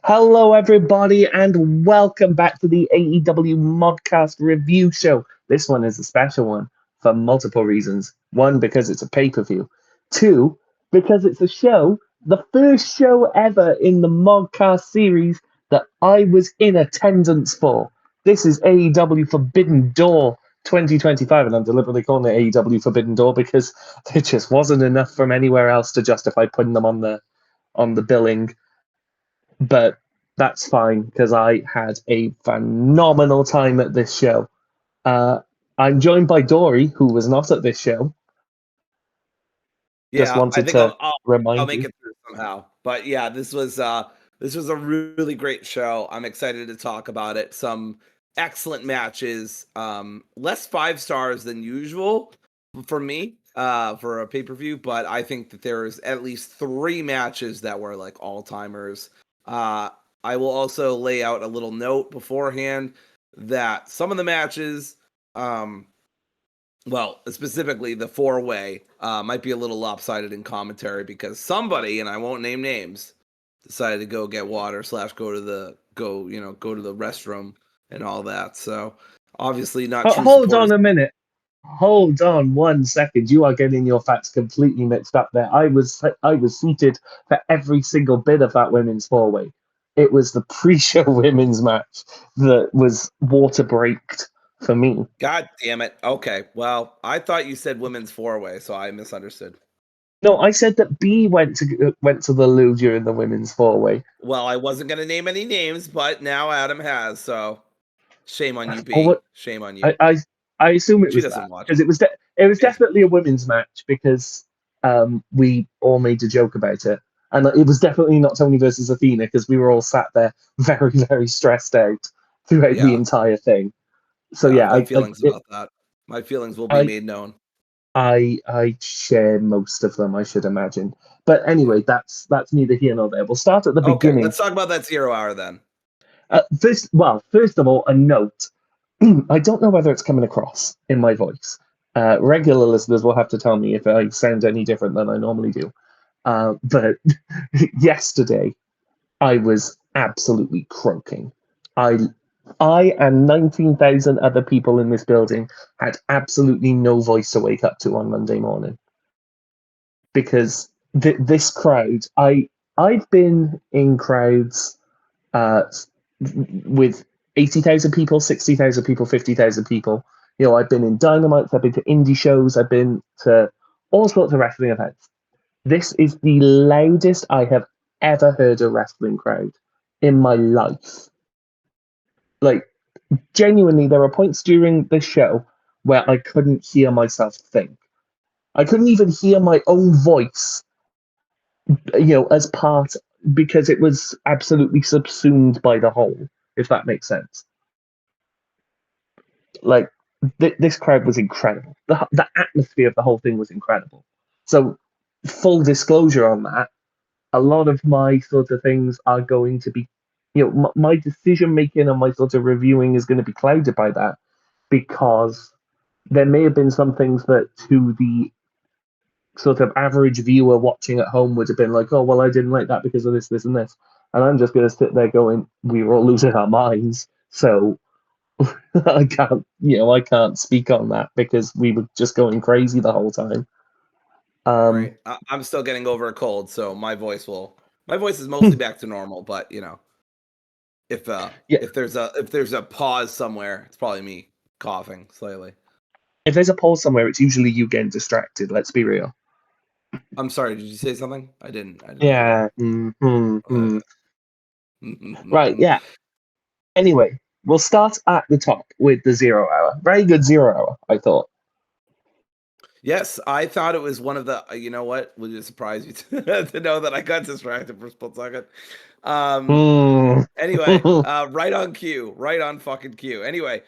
Hello, everybody, and welcome back to the AEW Modcast review show. This one is a special one for multiple reasons. One, because it's a pay-per-view. Two, because it's a show, the first show ever in the Modcast series that I was in attendance for. This is AEW Forbidden Door 2025, and I'm deliberately calling it AEW Forbidden Door because there just wasn't enough from anywhere else to justify putting them on the billing. But that's fine because I had a phenomenal time at this show. Uh, I'm joined by Dory, who was not at this show. Just Yeah, I wanted think to I'll remind make you. it through somehow. But yeah, this was a really great show. I'm excited to talk about it. Some excellent matches. Less 5 stars than usual for me, for a pay-per-view, but I think that there's at least 3 matches that were like all-timers. Uh I will also lay out a little note beforehand that some of the matches, well, specifically the 4-way, might be a little lopsided in commentary because somebody, and I won't name names, decided to go get water / go to the restroom and all that. So obviously not true Hold on supporters. a minute. Hold on 1 second. You are getting your facts completely mixed up there. I was seated for every single bit of that women's four-way. It was the pre-show women's match that was water braked for me. God damn it. Okay, well, I thought you said women's 4-way, so I misunderstood. No, I said that B went to the loo during the women's four-way. Well, I wasn't going to name any names, but now Adam has, so shame on you, Or B. what? Shame on you. I assume it She was that doesn't watch. because it was Yeah. definitely a women's match because we all made a joke about it, and it was definitely not Tony versus Athena because we were all sat there very very stressed out throughout the Yeah. entire thing. So Yeah, I've yeah, got feelings about that. My feelings will be I made known. I share most of them, I should imagine. But Yeah. anyway, that's neither here nor there. We'll start at the Okay, beginning. let's talk about that 0 hour then. First of all, a note. I don't know whether it's coming across in my voice. Regular listeners will have to tell me if I sound any different than I normally do. But yesterday, I was absolutely croaking. I, I and 19,000 other people in this building had absolutely no voice to wake up to on Monday morning because this crowd. I've been in crowds uh, with 80,000 people, 60,000 people, 50,000 people. I've been in Dynamites, I've been to indie shows, I've been to all sorts of wrestling events. This is the loudest I have ever heard a wrestling crowd in my life. Like, genuinely, there were points during the show where I couldn't hear myself think. I couldn't even hear my own voice, as part because it was absolutely subsumed by the whole, if that makes sense. Like this crowd was incredible. The atmosphere of the whole thing was incredible. So, full disclosure on that, a lot of my sort of things are going to be, my decision making and my sort of reviewing is going to be clouded by that because there may have been some things that to the sort of average viewer watching at home would have been like, oh, well, I didn't like that because of this, this, and this. And I'm just going to sit there going, we were all losing our minds. So I can't speak on that because we were just going crazy the whole time. Right. Um, I'm still getting over a cold, so my voice is mostly back to normal, but if yeah, if there's a pause somewhere, it's probably me coughing slightly. if there's a pause somewhere, it's usually you getting distracted. Let's be real. I'm sorry, did you say something? I didn't hear Yeah. you. Right. Yeah. Anyway, we'll start at the top with the 0 hour. Very good 0 hour, I thought. Yes, I thought it was one of the. You know what? Would it surprise you to know that I got distracted for a split second? Um. Hmm. Anyway, right on cue, right on fucking cue. Anyway,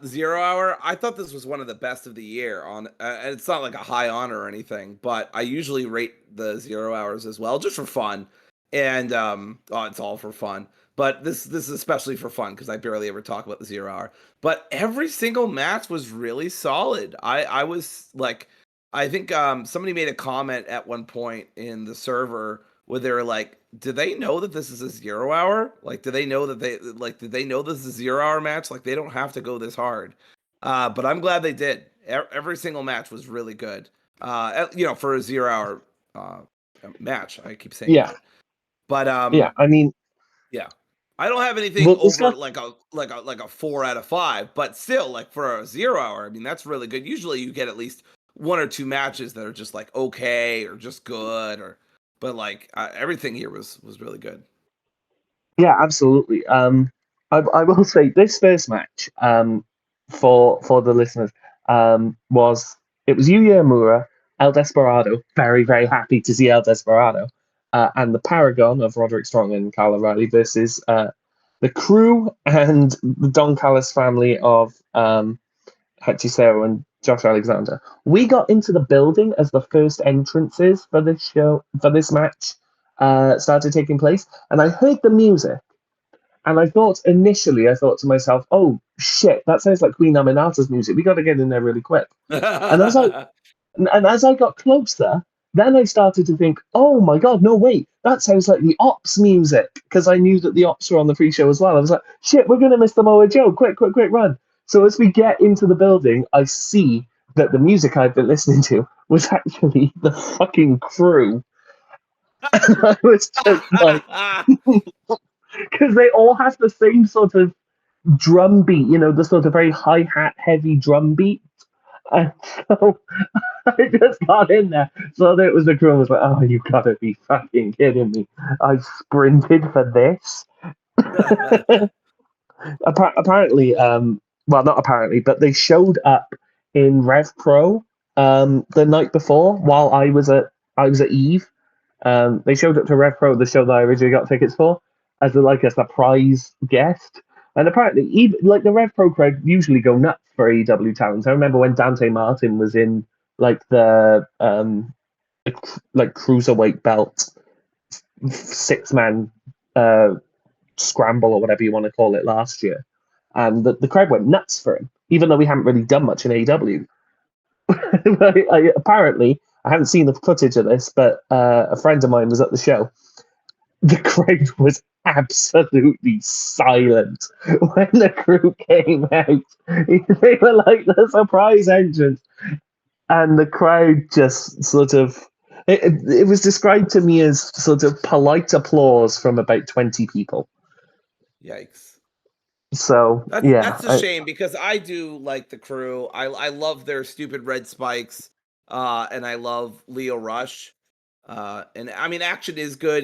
0 hour. I thought this was one of the best of the year. And it's not like a high honor or anything, but I usually rate the 0 hours as well, just for fun. And it's all for fun. But this is especially for fun because I barely ever talk about the 0 hour. But every single match was really solid. I was like, I think somebody made a comment at one point in the server where they were like, do they know that this is a 0 hour? Like, do they know that did they know this is a 0 hour match? Like, they don't have to go this hard. But I'm glad they did. Every single match was really good. For a 0 hour match. I keep saying Yeah, that. But yeah. I mean, yeah. I don't have anything we'll over discuss. like a 4 out of 5, but still, like for a 0 hour, I mean that's really good. Usually you get at least one or two matches that are just like okay or just good but like everything here was really good. Yeah, absolutely. I will say this first match, for the listeners, was it was Yuya Amura, El Desperado, very very happy to see El Desperado, and the Paragon of Roderick Strong and Kyle O'Reilly versus the Crew and the Don Callis family of Hechisero and Josh Alexander. We got into the building as the first entrances for this show for this match started taking place, and I heard the music. And I thought to myself, oh shit, that sounds like Queen Aminata's music. We got to get in there really quick. And as I and as I got closer, then I started to think, oh my god, no wait, that sounds like the Ops music because I knew that the Ops were on the pre-show as well. I was like, shit, we're gonna miss the Moa Joe. Quick, quick, quick, run! So as we get into the building, I see that the music I'd been listening to was actually the fucking Crew. And I was just like, because they all have the same sort of drum beat, the sort of very hi hat heavy drum beat. And so I just got in there. So there it was the Crew. I was like, oh, you gotta be fucking kidding me. I sprinted for this. Apparently, well, not apparently, but they showed up in Rev Pro the night before while I was at Eve. They showed up to Rev Pro, the show that I originally got tickets for, as like a surprise guest. And apparently, even like the Rev Pro crowd usually go nuts for AEW talents. I remember when Dante Martin was in like like cruiserweight belt 6-man scramble or whatever you want to call it last year, and the crowd went nuts for him, even though we haven't really done much in AEW. Apparently, I haven't seen the footage of this, but a friend of mine was at the show. The crowd was absolutely silent when the Crew came out. They were like the surprise entrance, and the crowd just sort of. It was described to me as sort of polite applause from about 20 people. Yikes. So, yeah. That's a shame because I do like the Crew. I love their stupid red spikes. And I love Leo Rush. And I mean action is good.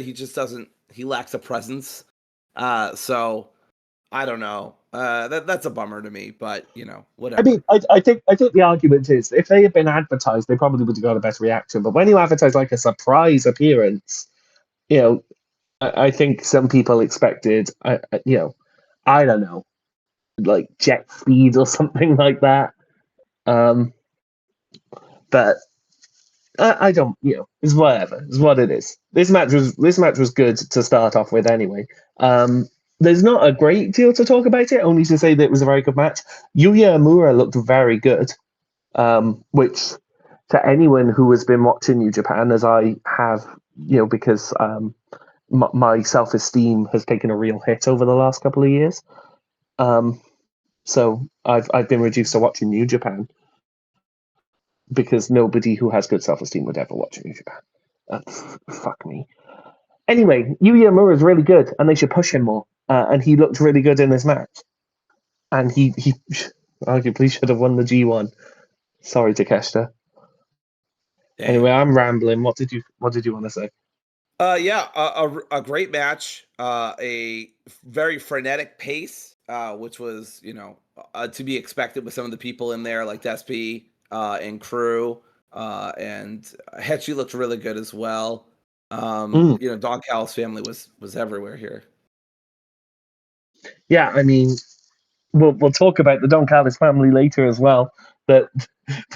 He lacks a presence. So I don't know. That's a bummer to me, but I whatever. mean, I think the argument is if they had been advertised, they probably would have got a better reaction. But when you advertise like a surprise appearance, I think some people expected, I don't know, like jet speed or something like that. But I don't, it's whatever. It's what it is. This match was good to start off with anyway. There's not a great deal to talk about it, only to say that it was a very good match. Yuya Amura looked very good, which to anyone who has been watching New Japan, as I have, because my self-esteem has taken a real hit over the last couple of years. So I've been reduced to watching New Japan because nobody who has good self-esteem would ever watch New Japan. Fuck me. Anyway, Yuya Amura is really good, and they should push him more. And he looked really good in this match. And he arguably should have won the G1. Sorry, Takeshita. Damn. Anyway, I'm rambling. What did you want to say? Yeah, a great match. A very frenetic pace, which was to be expected with some of the people in there like Despy and Crew, and Hetchy looked really good as well. Don Callis' family was everywhere here. Yeah, I mean, we'll talk about the Don Callis family later as well. But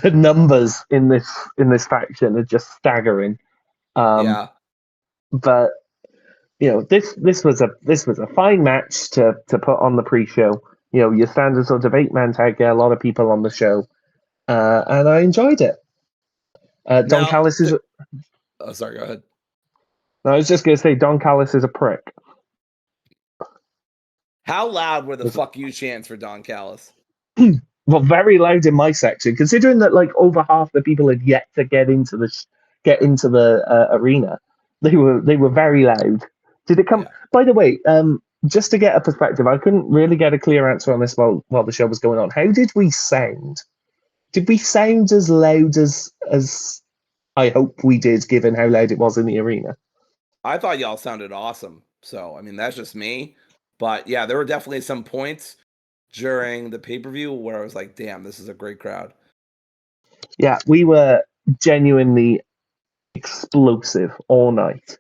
the numbers in this faction are just staggering. Yeah. But this was a fine match to put on the pre-show. Your standard sort of 8-man tag, get a lot of people on the show, and I enjoyed it. Don Now, Callis is. oh, sorry. Go ahead. I was just gonna say Don Callis is a prick. How loud were the "fuck you" chants for Don Callis? Well, very loud in my section, considering that like over half the people had yet to get into the arena. They were very loud. Did it come? Yeah. By the way, just to get a perspective, I couldn't really get a clear answer on this while the show was going on. How did we sound? Did we sound as loud as I hope we did, given how loud it was in the arena? I thought y'all sounded awesome. So, I mean, that's just me. But yeah, there were definitely some points during the pay-per-view where I was like, damn, this is a great crowd. Yeah, we were genuinely explosive all night.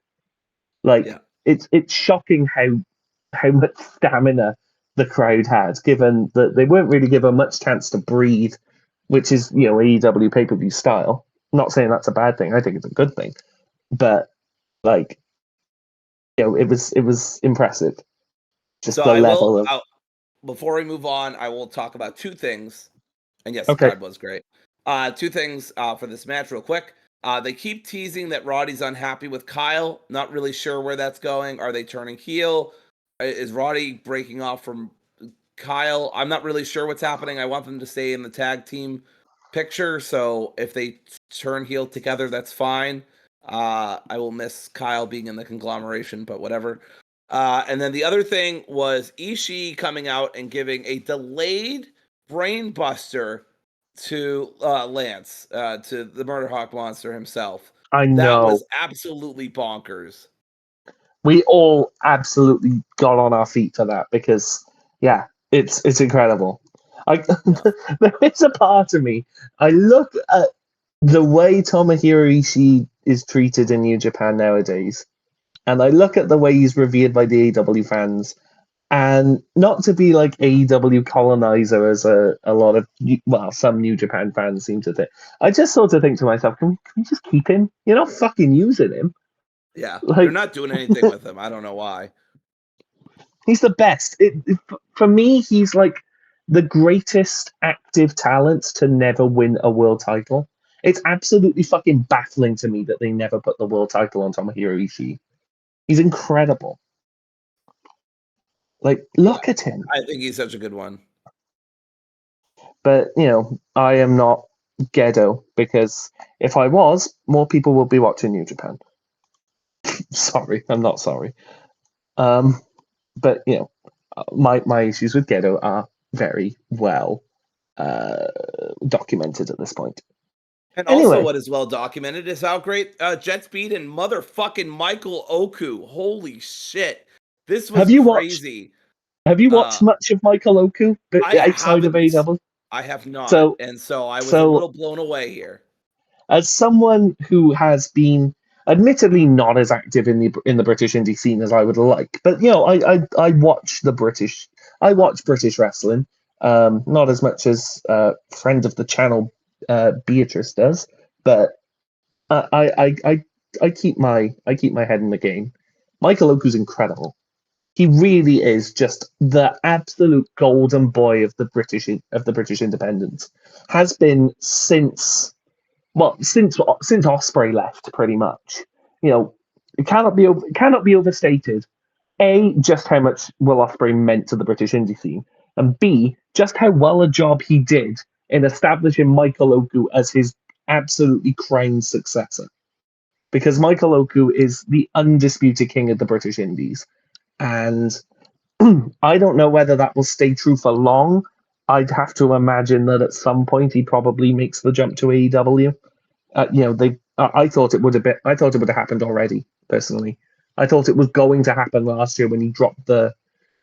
Like Yeah. it's shocking how much stamina the crowd had, given that they weren't really given much chance to breathe, which is AEW pay per view style. Not saying that's a bad thing. I think it's a good thing, but like it was impressive. Just So the level of before we move on, I will talk about two things. And yes, the okay. crowd was great. Two things for this match, real quick. They keep teasing that Roddy's unhappy with Kyle. Not really sure where that's going. Are they turning heel? Is Roddy breaking off from Kyle? I'm not really sure what's happening. I want them to stay in the tag team picture. So if they turn heel together, that's fine. I will miss Kyle being in the conglomeration, but whatever. And then the other thing was Ishii coming out and giving a delayed brain buster to Lance, to the Murder Hawk monster himself. I That know was absolutely bonkers. we all absolutely got on our feet for that because yeah, it's incredible. I Yeah. there is a part of me. I look at the way Tomohiro Ishii is treated in New Japan nowadays, and I look at the way he's revered by the AEW fans, and not to be like AEW colonizer as a lot of some New Japan fans seem to think. I just sort of think to myself, can we just keep him? You're not fucking using him. Yeah. They're Like not doing anything with him. I don't know why. he's the best. For me, he's like the greatest active talent to never win a world title. It's absolutely fucking baffling to me that they never put the world title on Tomohiro Ishii. He's incredible. Like, Yeah. look at him. I think he's such a good one. But, I am not Gedo because if I was, more people would be watching New Japan. Sorry, I'm not sorry. But, my issues with Gedo are very well documented at this point. And also, Anyway, what is well documented is how great Jet Speed and motherfucking Michael Oku. Holy shit. This was have you watched crazy. have you Uh, watched much of Michael Oku I outside of haven't. AEW? I have not. So And so I was a so little blown away here. as someone who has been admittedly not as active in the British indie scene as I would like, but I watch British wrestling, not as much as friend of the channel Beatrice does, but I keep my head in the game. Michael Oku's incredible. He really is just the absolute golden boy of the British independence. Has been since Ospreay left, pretty much. It cannot be overstated. A, just how much Will Ospreay meant to the British indie scene, and B, just how well a job he did in establishing Michael Oku as his absolutely crowned successor. Because Michael Oku is the undisputed king of the British Indies, and I don't know whether that will stay true for long. I'd have to imagine that at some point he probably makes the jump to AEW. They. I thought it would have been. I thought it would have happened already. Personally, I thought it was going to happen last year when he dropped the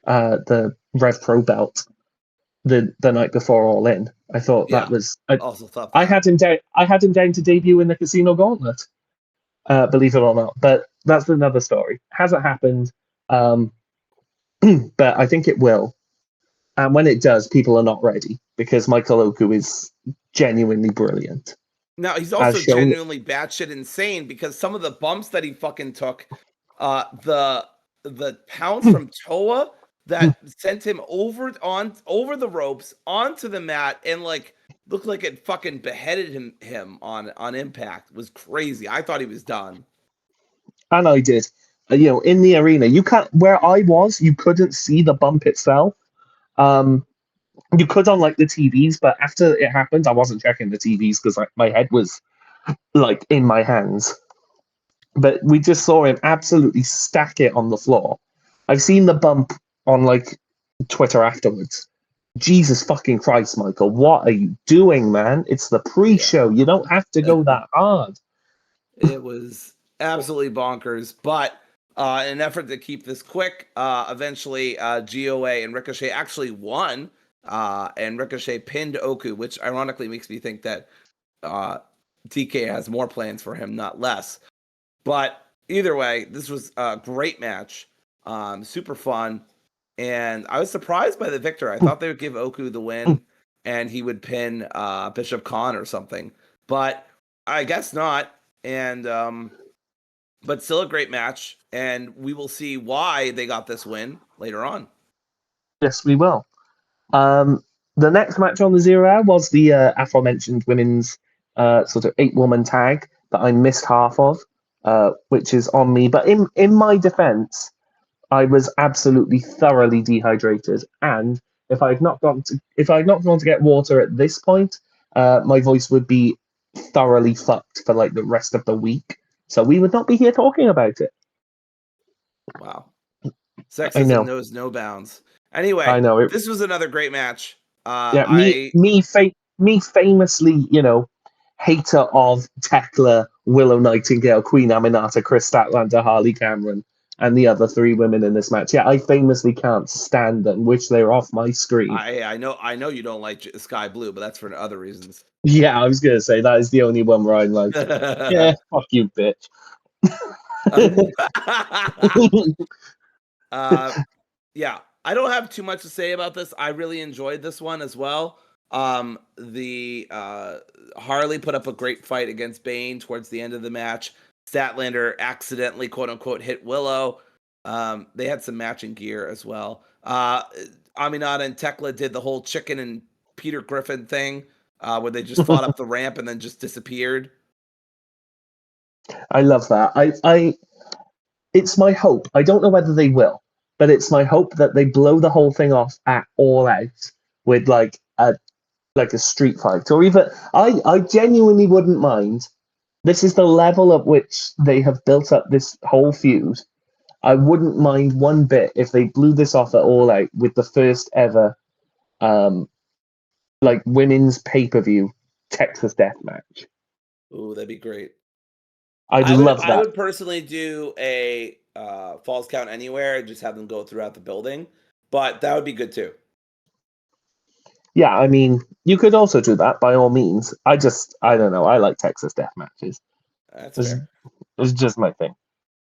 Rev Pro belt the night before All In. I thought that Yeah. was. Also thought I that. had him down. I had him down to debut in the Casino Gauntlet. Believe it or not, but that's another story. Hasn't happened, um, but I think it will. And when it does, people are not ready because Michael Oku is genuinely brilliant, Now he's as also shown. genuinely batshit insane because some of the bumps that he fucking took, the pounce from Toa that sent him over the ropes onto the mat and like looked like it fucking beheaded him on impact was crazy. I thought he was done. And I did. In the arena, you can't. Where I was, you couldn't see the bump itself. Um, you could on like the TVs, but after it happened, I wasn't checking the TVs because my head was like in my hands. But we just saw him absolutely stack it on the floor. I've seen the bump on like Twitter afterwards. Jesus fucking Christ, Michael, what are you doing, man? It's the pre-show. You don't have to go that hard. It was absolutely bonkers, but in an effort to keep this quick, eventually GOA and Ricochet actually won, and Ricochet pinned Oku, which ironically makes me think that TK has more plans for him, not less. But either way, this was a great match, super fun, and I was surprised by the victor. I thought they would give Oku the win, and he would pin Bishop Khan or something, but I guess not. And but still a great match, and we will see why they got this win later on. Yes, we will. The next match on the 0 Hour was the aforementioned women's sort of 8-woman tag that I missed half of, which is on me. But in my defense, I was absolutely thoroughly dehydrated, and if I had not gone to get water at this point, my voice would be thoroughly fucked for like the rest of the week. So we would not be here talking about it. Wow, I know. sexism knows no bounds. Anyway, I know. This was another great match. Me famously, hater of Tekla, Willow Nightingale, Queen Aminata, Chris Statlander, Harley Cameron, and the other 3 women in this match. Yeah, I famously can't stand them, wish they were off my screen. I know you don't like Sky Blue, but that's for other reasons. Yeah, I was gonna say that is the only one where I'm like, yeah, fuck you, bitch. Yeah, I don't have too much to say about this. I really enjoyed this one as well. The Harley put up a great fight against Bane towards the end of the match. Statlander accidentally, quote unquote, hit Willow. They had some matching gear as well. Aminata and Tekla did the whole chicken and Peter Griffin thing, where they just fought up the ramp and then just disappeared. I love that. It's my hope. I don't know whether they will, but it's my hope that they blow the whole thing off at All Out with like a street fight, or even I genuinely wouldn't mind. This is the level at which they have built up this whole feud. I wouldn't mind one bit if they blew this off at All Out with the first ever like women's pay-per-view Texas Death Match. Ooh, that'd be great. I would personally do a Falls Count Anywhere and just have them go throughout the building, but that would be good too. Yeah, I mean, you could also do that by all means. I don't know. I like Texas Death Matches. That's fair. It's just my thing.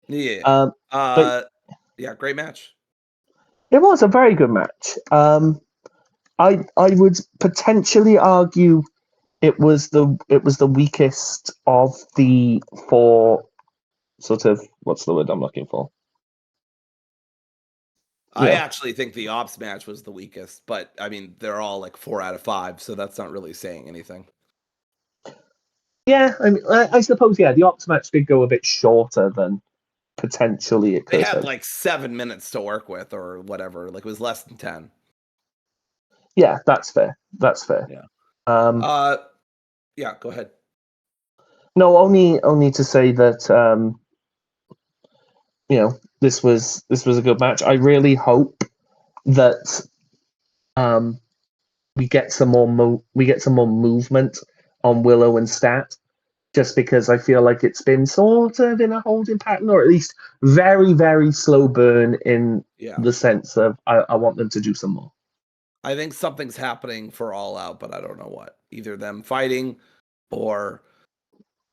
Yeah. Yeah, great match. It was a very good match. I would potentially argue it was the weakest of the 4 sort of, what's the word I'm looking for? I actually think the Ops match was the weakest, but I mean they're all like 4 out of 5, so that's not really saying anything. Yeah, I mean, I suppose the Ops match did go a bit shorter than potentially it could have. They had like 7 minutes to work with or whatever, like it was less than 10. Yeah, that's fair. Yeah. Yeah, go ahead. No, only to say that this was a good match. I really hope that we get some more movement on Willow and Stat, just because I feel like it's been sort of in a holding pattern, or at least very, very slow burn in the sense of I want them to do some more. I think something's happening for All Out, but I don't know what. Either them fighting or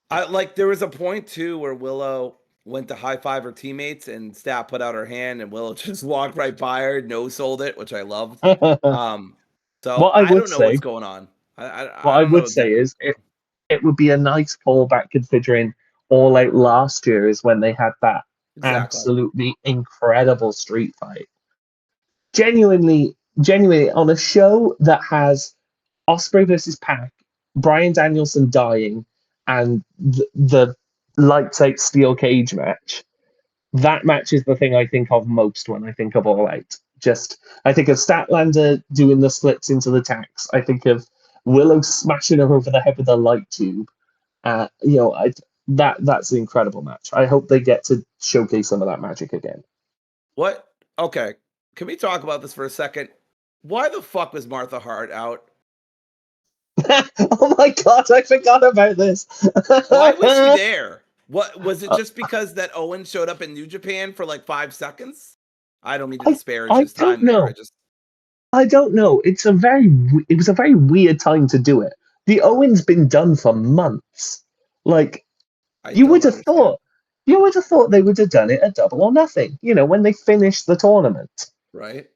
there was a point too where Willow went to high five her teammates and Stat put out her hand and Willow just walked right by her, no-sold it, which I loved. So I don't know what's going on. I would say is it would be a nice callback, considering All Out last year is when they had that absolutely incredible street fight. Genuinely on a show that has Ospreay versus Pac, Bryan Danielson dying, and the lights out steel cage match. that match is the thing I think of most when I think of All Out. I think of Statlander doing the splits into the tacks. I think of Willow smashing her over the head with a light tube. That's an incredible match. I hope they get to showcase some of that magic again. What? Okay. Can we talk about this for a second? Why the fuck was Martha Hart out? Oh my god, I forgot about this. Why was she there? What was it just because that Owen showed up in New Japan for like 5 seconds? I don't mean to disparage his time there. I don't know. It was a very weird time to do it. The Owen's been done for months. Like you would have thought they would have done it at Double or Nothing, when they finished the tournament. Right.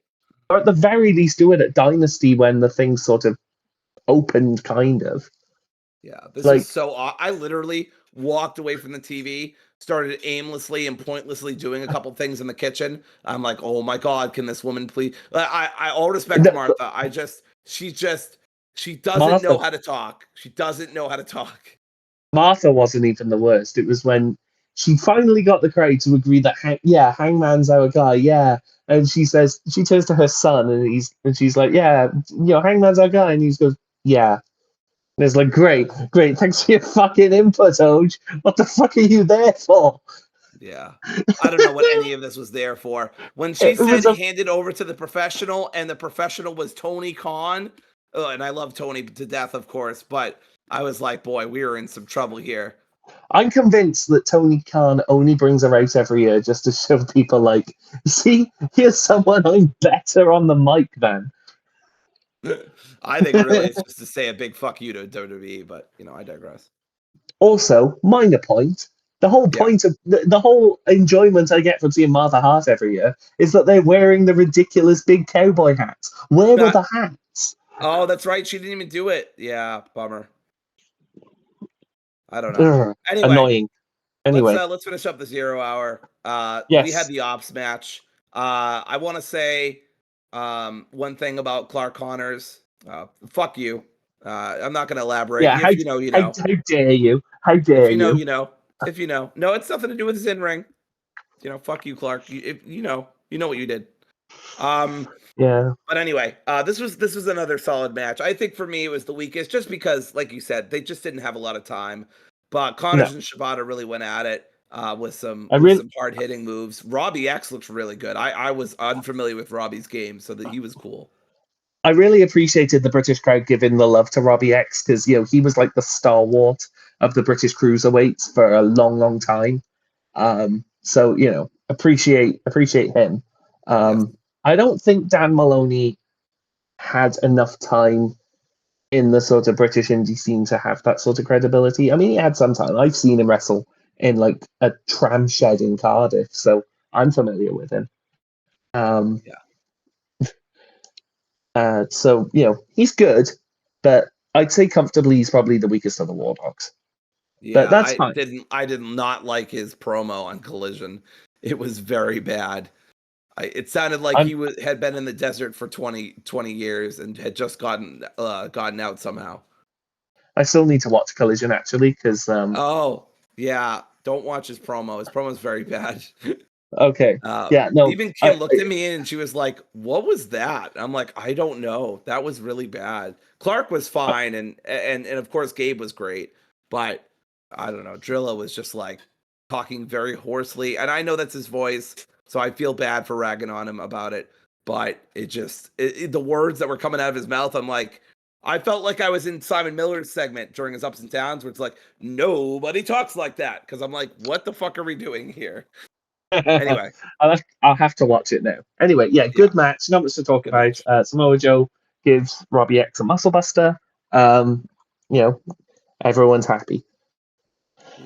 Or at the very least do it at Dynasty when the thing sort of opened, kind of. Yeah, this is so. I literally walked away from the TV, started aimlessly and pointlessly doing a couple things in the kitchen. I'm like, oh my god, can this woman please? I all respect to Martha. She doesn't know how to talk. She doesn't know how to talk. Martha wasn't even the worst. It was when she finally got the crowd to agree that Hangman's our guy, and she turns to her son and she's like, Hangman's our guy, and he goes, yeah. And it's like, great, thanks for your fucking input, Oj. What the fuck are you there for? Yeah. I don't know what any of this was there for. When she said hand it over to the professional, and the professional was Tony Khan, and I love Tony to death, of course, but I was like, boy, we are in some trouble here. I'm convinced that Tony Khan only brings her out every year just to show people, like, see, here's someone I'm better on the mic than. I think really it's just to say a big fuck you to WWE, but I digress. Also, minor point. The whole point of the whole enjoyment I get from seeing Martha Hart every year is that they're wearing the ridiculous big cowboy hats. Where were the hats? Oh, that's right. She didn't even do it. Yeah, bummer. I don't know. Anyway, annoying. Anyway, let's finish up the 0 hour. Yes. We had the Ops match. I want to say one thing about Clark Connors. Fuck you. I'm not going to elaborate. Yeah, if you know, you know. How dare you? How dare if you know, you? you know. If you know. No, it's nothing to do with his in-ring. Fuck you, Clark. You know what you did. Yeah. But anyway, this was another solid match. I think for me it was the weakest, just because, like you said, they just didn't have a lot of time. But Connors and Shibata really went at it with some hard hitting moves. Robbie X looks really good. I was unfamiliar with Robbie's game, so that he was cool. I really appreciated the British crowd giving the love to Robbie X, because he was like the stalwart of the British cruiserweights for a long, long time. So appreciate him. Yes. I don't think Dan Maloney had enough time in the sort of British indie scene to have that sort of credibility. I mean, he had some time. I've seen him wrestle in like a tram shed in Cardiff, so I'm familiar with him. So he's good, but I'd say comfortably he's probably the weakest of the War Dogs. Yeah, but that's fine. I did not like his promo on Collision. It was very bad. It sounded like he had been in the desert for 20 years and had just gotten out somehow. I still need to watch Collision, actually, because oh yeah, don't watch his promo. His promo is very bad. Okay. No. Even Kim looked at me and she was like, "What was that?" I'm like, "I don't know. That was really bad." Clark was fine, and of course Gabe was great, but I don't know. Drillo was just like talking very hoarsely, and I know that's his voice, so I feel bad for ragging on him about it. But the words that were coming out of his mouth, I'm like, I felt like I was in Simon Miller's segment during his Ups and Downs, where it's like, nobody talks like that, because I'm like, what the fuck are we doing here? Anyway, I'll have to watch it now. Anyway, good match. Not much to talk about. Samoa Joe gives Robbie X a muscle buster. Everyone's happy.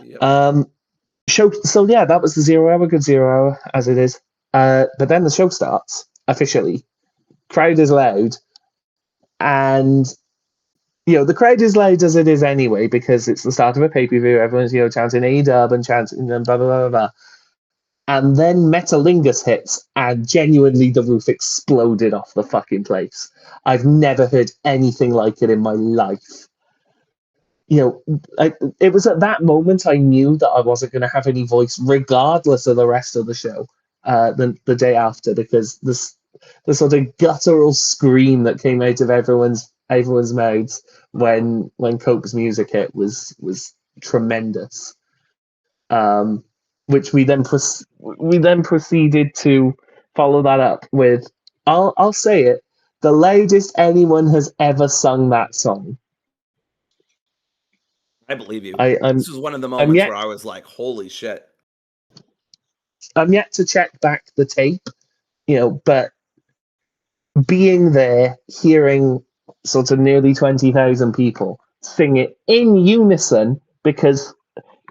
Yep. Show. So that was the 0 hour. Good 0 hour as it is. But then the show starts officially. Crowd is loud, and the crowd is loud as it is anyway, because it's the start of a pay-per-view. Everyone's chanting AEW and chanting and blah blah blah blah. And then Metalingus hits, and genuinely the roof exploded off the fucking place. I've never heard anything like it in my life. it was at that moment I knew that I wasn't going to have any voice, regardless of the rest of the show. The day after, because the sort of guttural scream that came out of everyone's mouths when Cope's music hit was tremendous. Which we then proceeded to follow that up with, I'll say it, the loudest anyone has ever sung that song. I believe you. I'm This was one of the I'm moments yet where I was like, holy shit. I'm yet to check back the tape, but being there, hearing sort of nearly 20,000 people sing it in unison, because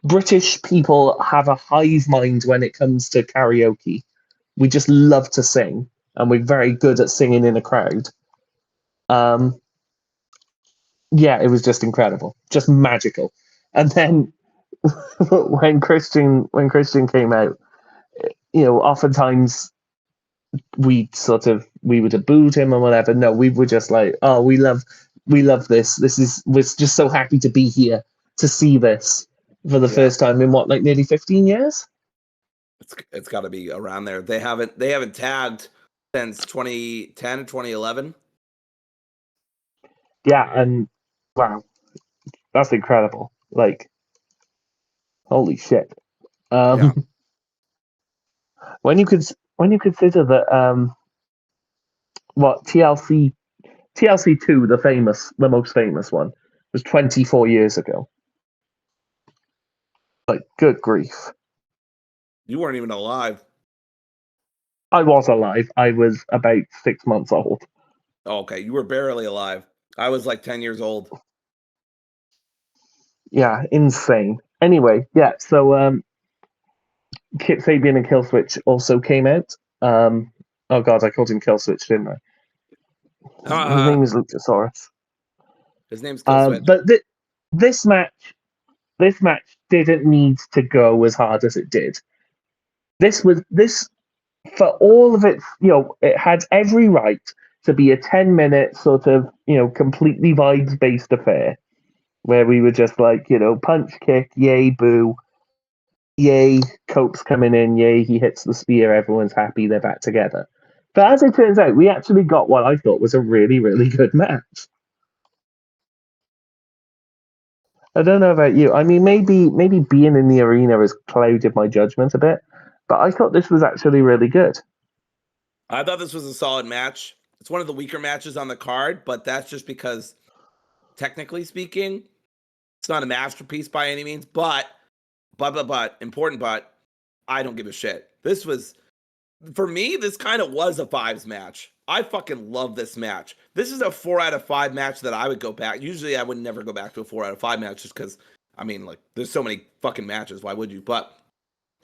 British people have a hive mind when it comes to karaoke. We just love to sing, and we're very good at singing in a crowd. Yeah, it was just incredible, just magical. And then when Christian came out, oftentimes we would have booed him or whatever. No, we were just like, oh, we love this. We're just so happy to be here to see this for the first time in what, like nearly 15 years? It's got to be around there. They haven't tagged since 2010 or 2011. Yeah, and wow, that's incredible. Like, holy shit. When you consider that what TLC 2, the most famous one, was 24 years ago. Like, good grief. You weren't even alive. I was alive. I was about 6 months old. Oh, okay, you were barely alive. I was like 10 years old. Yeah, insane. Anyway, yeah, so Kip Sabian and Killswitch also came out. Oh god, I called him Killswitch, didn't I? His name is Luchasaurus. His name's Killswitch. But this match didn't need to go as hard as it did. This for all of its, it had every right to be a 10-minute sort of, completely vibes based affair where we were just like, punch, kick, yay, boo, yay, Cope's coming in, yay, he hits the spear, everyone's happy, they're back together. But as it turns out, we actually got what I thought was a really, really good match. I don't know about you. I mean, maybe being in the arena has clouded my judgment a bit, but I thought this was actually really good. I thought this was a solid match. It's one of the weaker matches on the card, but that's just because, technically speaking, it's not a masterpiece by any means. But, important but, I don't give a shit. This was, for me, this kind of was a fives match. I fucking love this match. This is a 4 out of 5 match that I would go back. Usually I would never go back to a 4 out of 5 match just because, I mean, like, there's so many fucking matches. Why would you? But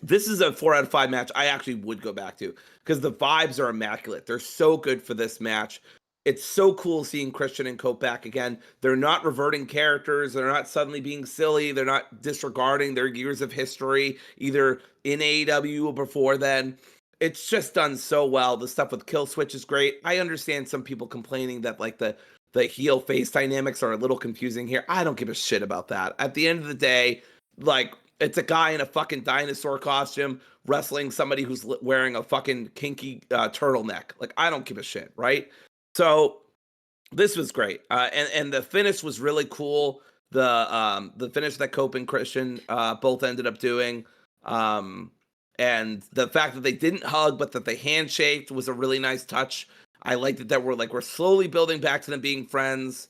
this is a 4 out of 5 match I actually would go back to because the vibes are immaculate. They're so good for this match. It's so cool seeing Christian and Cope back again. They're not reverting characters. They're not suddenly being silly. They're not disregarding their years of history, either in AEW or before then. It's just done so well. The stuff with Killswitch is great. I understand some people complaining that like the heel face dynamics are a little confusing here. I don't give a shit about that. At the end of the day, like, it's a guy in a fucking dinosaur costume wrestling somebody who's wearing a fucking kinky turtleneck. Like, I don't give a shit, right? So this was great, and the finish was really cool. The finish that Cope and Christian both ended up doing, and the fact that they didn't hug but that they handshaked was a really nice touch. I liked that we're slowly building back to them being friends.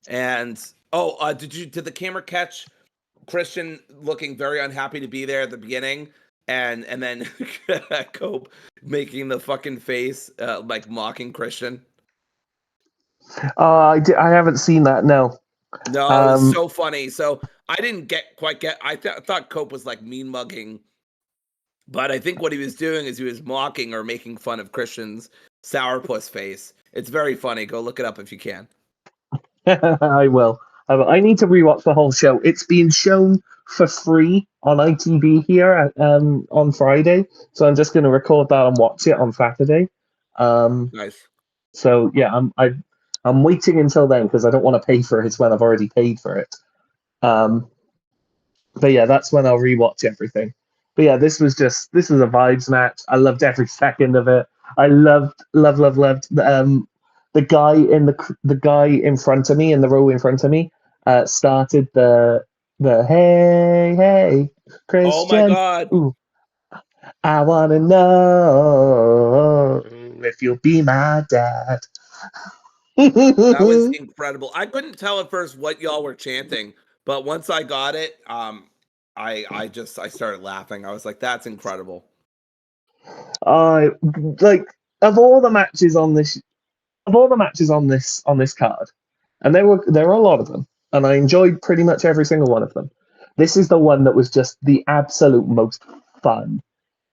And did the camera catch Christian looking very unhappy to be there at the beginning, and then Cope making the fucking face, like mocking Christian? I haven't seen that. No. No, it's so funny. So I didn't quite get. I thought Cope was like mean mugging, but I think what he was doing is he was mocking or making fun of Christian's sourpuss face. It's very funny. Go look it up if you can. I will. I need to rewatch the whole show. It's being shown for free on ITV here on Friday, so I'm just going to record that and watch it on Saturday. Nice. So yeah, I'm waiting until then because I don't want to pay for it when I've already paid for it. But yeah, that's when I'll rewatch everything. But yeah, this was a vibes match. I loved every second of it. I loved the guy in front of me in the row in front of me started the hey Oh my Christian. God. Ooh, I wanna know if you'll be my dad. That was incredible. I couldn't tell at first what y'all were chanting, but once I got it, I started laughing. I was like, that's incredible. I like of all the matches on this card, and there were a lot of them, and I enjoyed pretty much every single one of them. This is the one that was just the absolute most fun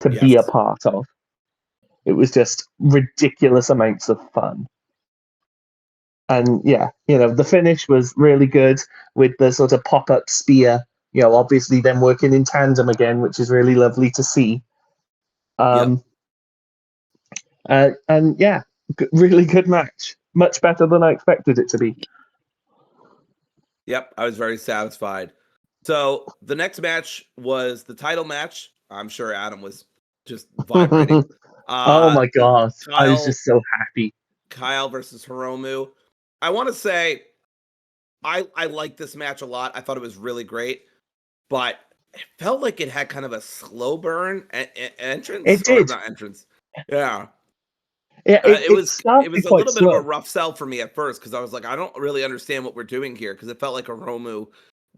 to be a Yes. part of. It was just ridiculous amounts of fun. And yeah, the finish was really good with the sort of pop-up spear, obviously them working in tandem again, which is really lovely to see. Yep. And yeah, really good match. Much better than I expected it to be. Yep. I was very satisfied. So the next match was the title match. I'm sure Adam was just vibrating. Oh my gosh. I was just so happy. Kyle versus Hiromu. I want to say I liked this match a lot. I thought it was really great, but it felt like it had kind of a slow burn entrance. It Or did. not entrance. Yeah. Yeah, It started was a quite little bit of a slow. rough sell for me at first because I was like, I don't really understand what we're doing here because it felt like Hiromu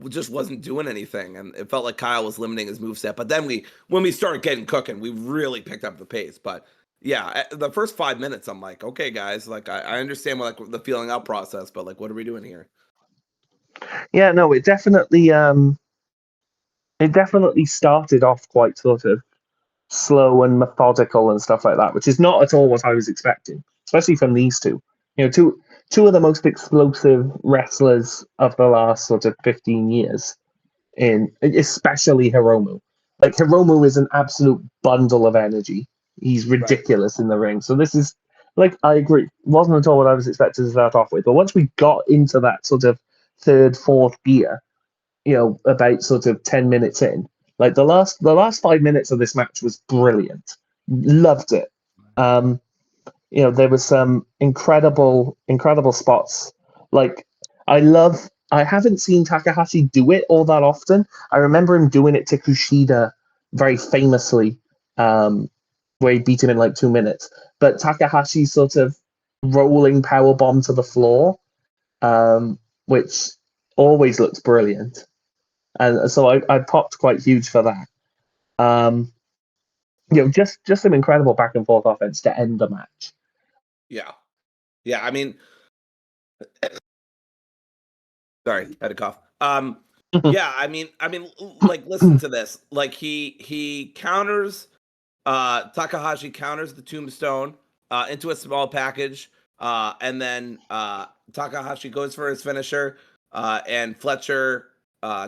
just wasn't doing anything, and it felt like Kyle was limiting his moveset. But then when we started getting cooking, we really picked up the pace. But yeah, the first 5 minutes, I'm like, okay, guys, like I understand what like the feeling out process, but like, what are we doing here? Yeah, no, it definitely started off quite sort of slow and methodical and stuff like that, which is not at all what I was expecting, especially from these two. Two of the most explosive wrestlers of the last sort of 15 years, especially Hiromu. Like Hiromu is an absolute bundle of energy. He's Right. ridiculous in the ring. So this is like I agree, wasn't at all what I was expecting to start off with. But once we got into that sort of third, fourth gear, about sort of 10 minutes in, like the last 5 minutes of this match was brilliant. Loved it. There was some incredible spots. Like I haven't seen Takahashi do it all that often. I remember him doing it to Kushida very famously, where he beat him in like 2 minutes. But Takahashi sort of rolling power bomb to the floor, which always looks brilliant. And so I popped quite huge for that. Just some incredible back and forth offense to end the match. Yeah. Yeah. I mean, sorry, I had a cough. Yeah, I mean, like, listen to this. Like, he counters, Takahashi counters the tombstone, into a small package, and then Takahashi goes for his finisher, and Fletcher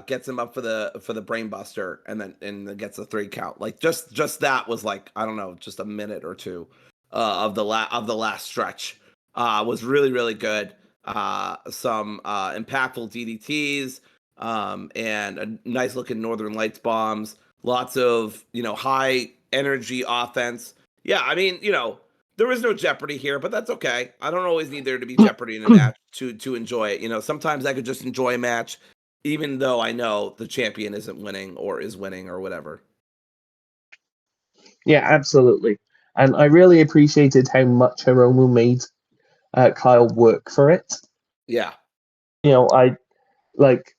gets him up for the brainbuster, and then gets a 3 count. Like, just that was like, I don't know, just a minute or two of the last stretch. Was really really good. Some impactful DDTs, and a nice looking Northern Lights bombs. Lots of high energy offense. Yeah, I mean there was no jeopardy here, but that's okay. I don't always need there to be jeopardy in a match to enjoy it. Sometimes I could just enjoy a match, even though I know the champion isn't winning or is winning or whatever. Yeah, absolutely. And I really appreciated how much Hiromu made Kyle work for it. Yeah. I like.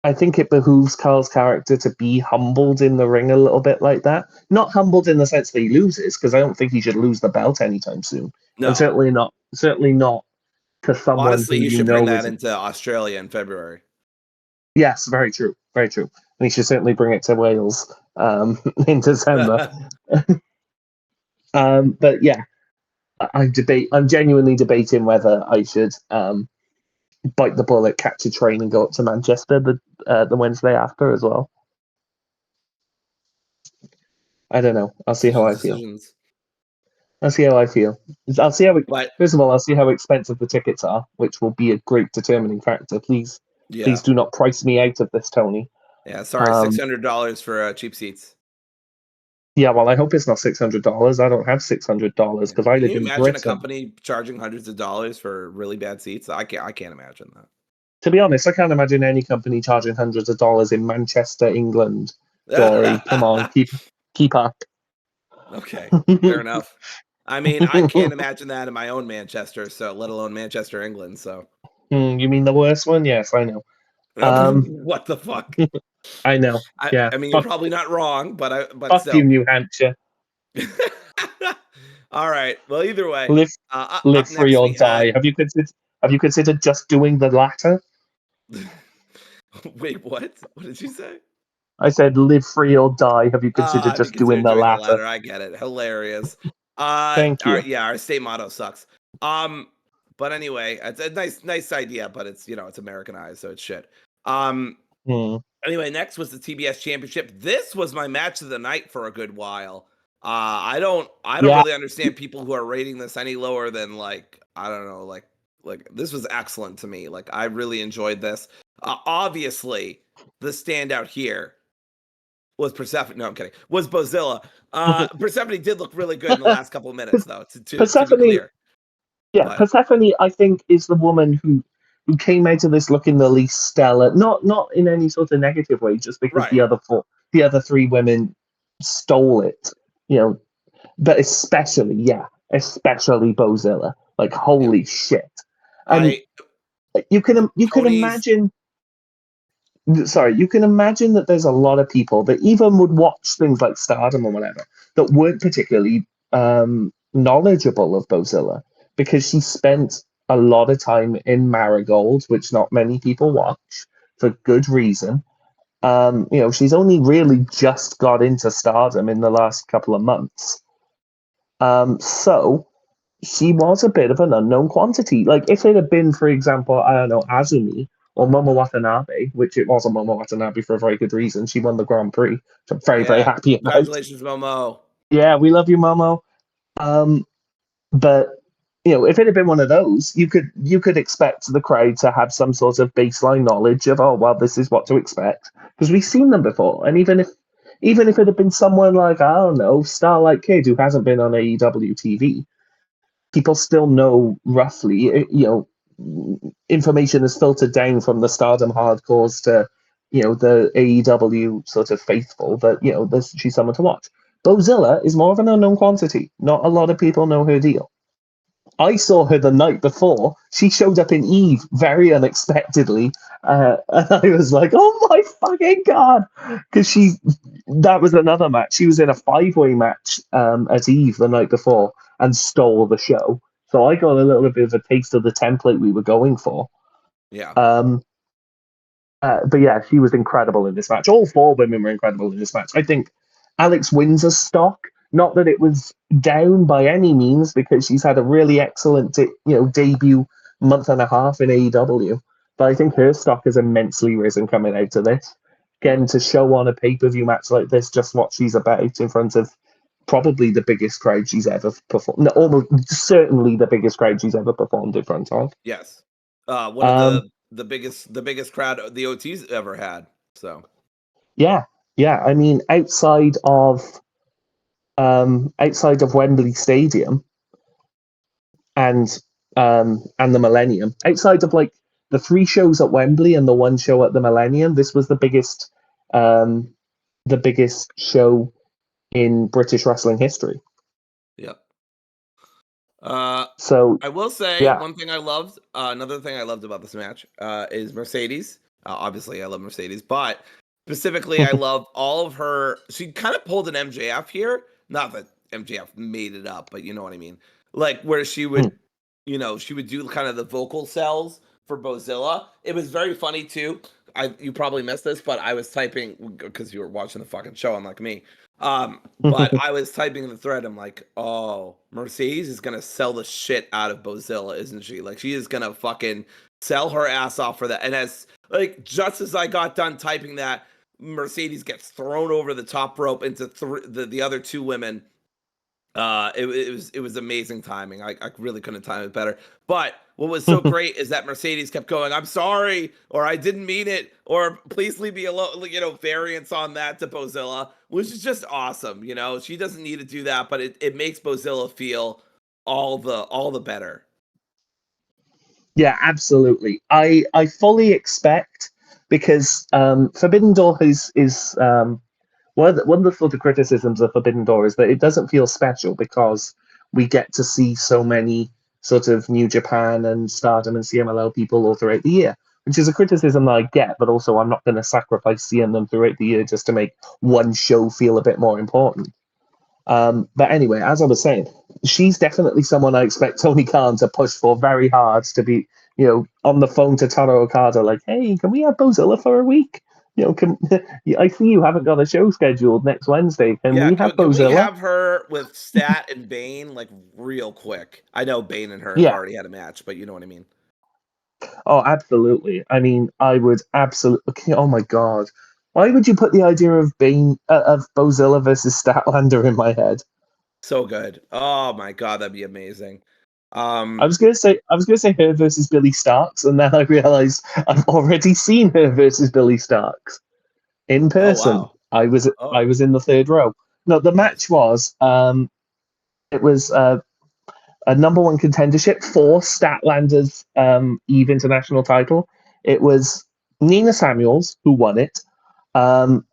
I think it behooves Kyle's character to be humbled in the ring a little bit like that. Not humbled in the sense that he loses, because I don't think he should lose the belt anytime soon. And No. certainly not to someone Honestly, who he you should bring know that isn't. into Australia in February. Yes, very true, very true. And he should certainly bring it to Wales in December. But yeah, I'm genuinely debating whether I should bite the bullet, catch a train, and go up to Manchester the Wednesday after as well. I don't know. I'll see how I feel. Decisions. I'll see how I feel. But First of all, I'll see how expensive the tickets are, which will be a great determining factor. Please Yeah. Please do not price me out of this, Tony. Yeah. Sorry, $600 for cheap seats. Yeah, well, I hope it's not $600. I don't have $600 Yeah. because I Can live you in imagine a Britain. company charging hundreds of dollars for really bad seats? I can't imagine that. To be honest, I can't imagine any company charging hundreds of dollars in Manchester, England. Dory, come on, keep up. Okay, fair enough. I mean, I can't imagine that in my own Manchester, so let alone Manchester, England. So, You mean the worst one? Yes, I know. Um, what the fuck? I know. Yeah, I mean, you're probably not wrong, but fuck you, still. New Hampshire. All right. Well, either way, Live, live up free next or we had. die. Have you considered just doing the latter? Wait, what? What did you say? I said live free or die. Have you considered I'd be just doing considered the doing the latter? latter. I get it. Hilarious. Thank you. Yeah, our state motto sucks. Um, but anyway, it's a nice idea, but it's it's Americanized, so it's shit. Um, Hmm. Anyway, next was the TBS Championship. This was my match of the night for a good while. I don't Yeah. really understand people who are rating this any lower than like I don't know, like this was excellent to me. Like I really enjoyed this. Obviously, the standout here was Persephone. No, I'm kidding. Was Bozilla. Persephone did look really good in the last couple of minutes, though. To be Persephone, clear, yeah, but Persephone, I think, is the woman who came out of this looking the least stellar. Not in any sort of negative way, just because right, the other three women stole it. You know, but especially Bozilla. Like yeah. holy shit! And I you can Tony's imagine. Sorry, you can imagine that there's a lot of people that even would watch things like Stardom or whatever that weren't particularly knowledgeable of Bozilla because she spent a lot of time in Marigold, which not many people watch for good reason. She's only really just got into Stardom in the last couple of months. So she was a bit of an unknown quantity. Like if it had been, for example, I don't know, Azumi or Momo Watanabe, which it wasn't Momo Watanabe for a very good reason. She won the Grand Prix, which I'm very, very yeah. happy about. Congratulations, Momo. Yeah, we love you, Momo. Um, but if it had been one of those, you could expect the crowd to have some sort of baseline knowledge of, oh well, this is what to expect because we've seen them before. And even if it had been someone like I don't know, Starlight Kid who hasn't been on AEW TV, people still know roughly. Information is filtered down from the Stardom hardcores to the AEW sort of faithful that she's someone to watch. Bozilla is more of an unknown quantity. Not a lot of people know her deal. I saw her the night before. She showed up in Eve very unexpectedly, and I was like, "Oh my fucking god!" Because that was another match. She was in a five-way match at Eve the night before and stole the show. So I got a little bit of a taste of the template we were going for. Yeah. Um, but yeah, she was incredible in this match. All four women were incredible in this match. I think Alex Windsor's stock, not that it was down by any means, because she's had a really excellent, debut month and a half in AEW. But I think her stock has immensely risen coming out of this. Again, to show on a pay-per-view match like this just what she's about in front of probably the biggest crowd she's ever performed. No, almost certainly the biggest crowd she's ever performed in front of. Yes. One of Um, the biggest crowd the OT's ever had. So yeah, yeah. I mean, outside of Wembley Stadium and the Millennium, outside of like the three shows at Wembley and the one show at the Millennium, this was um, the biggest show in British wrestling history. yep. Uh, So I will say yeah, one thing I loved. Another thing I loved about this match is Mercedes. Obviously, I love Mercedes, but specifically, I love all of her. She kind of pulled an MJF here. Not that MJF made it up, but you know what I mean. Like where she would, she would do kind of the vocal cells for Bozilla. It was very funny too. You probably missed this, but I was typing because you were watching the fucking show, unlike me. But I was typing in the thread. I'm like, oh, Mercedes is gonna sell the shit out of Bozilla, isn't she? Like, she is gonna fucking sell her ass off for that. And just as I got done typing that, Mercedes gets thrown over the top rope into the other two women, It was amazing timing. I really couldn't time it better. But what was so great is that Mercedes kept going, "I'm sorry," or "I didn't mean it," or "Please leave me alone." You know, variants on that to Bozilla, which is just awesome. You know, she doesn't need to do that, but it makes Bozilla feel all the better. Yeah, absolutely. I fully expect, because Forbidden Door is one of the sort of criticisms of Forbidden Door is that it doesn't feel special because we get to see so many sort of New Japan and Stardom and CMLL people all throughout the year, which is a criticism that I get, but also I'm not going to sacrifice seeing them throughout the year just to make one show feel a bit more important. But anyway, as I was saying, she's definitely someone I expect Tony Khan to push for very hard to be, on the phone to Taro Okada, like, hey, can we have Bozilla for a week? I see you haven't got a show scheduled next Wednesday. Can Yeah, we have can we Bozilla? have her with Stat and Bane like real quick? I know Bane and her have Yeah. already had a match, but you know what I mean. Oh, absolutely. I mean, I would absolutely. Okay, oh my God, why would you put the idea of Bozilla versus Statlander in my head? So good. Oh my god, that'd be amazing. I was gonna say her versus Billy Starks, and then I realized I've already seen her versus Billy Starks in Oh person. wow. I Oh, was in the third row. No, the nice. match was it was a number one contendership for Statlander's Eve International title. It was Nina Samuels who won it. Um,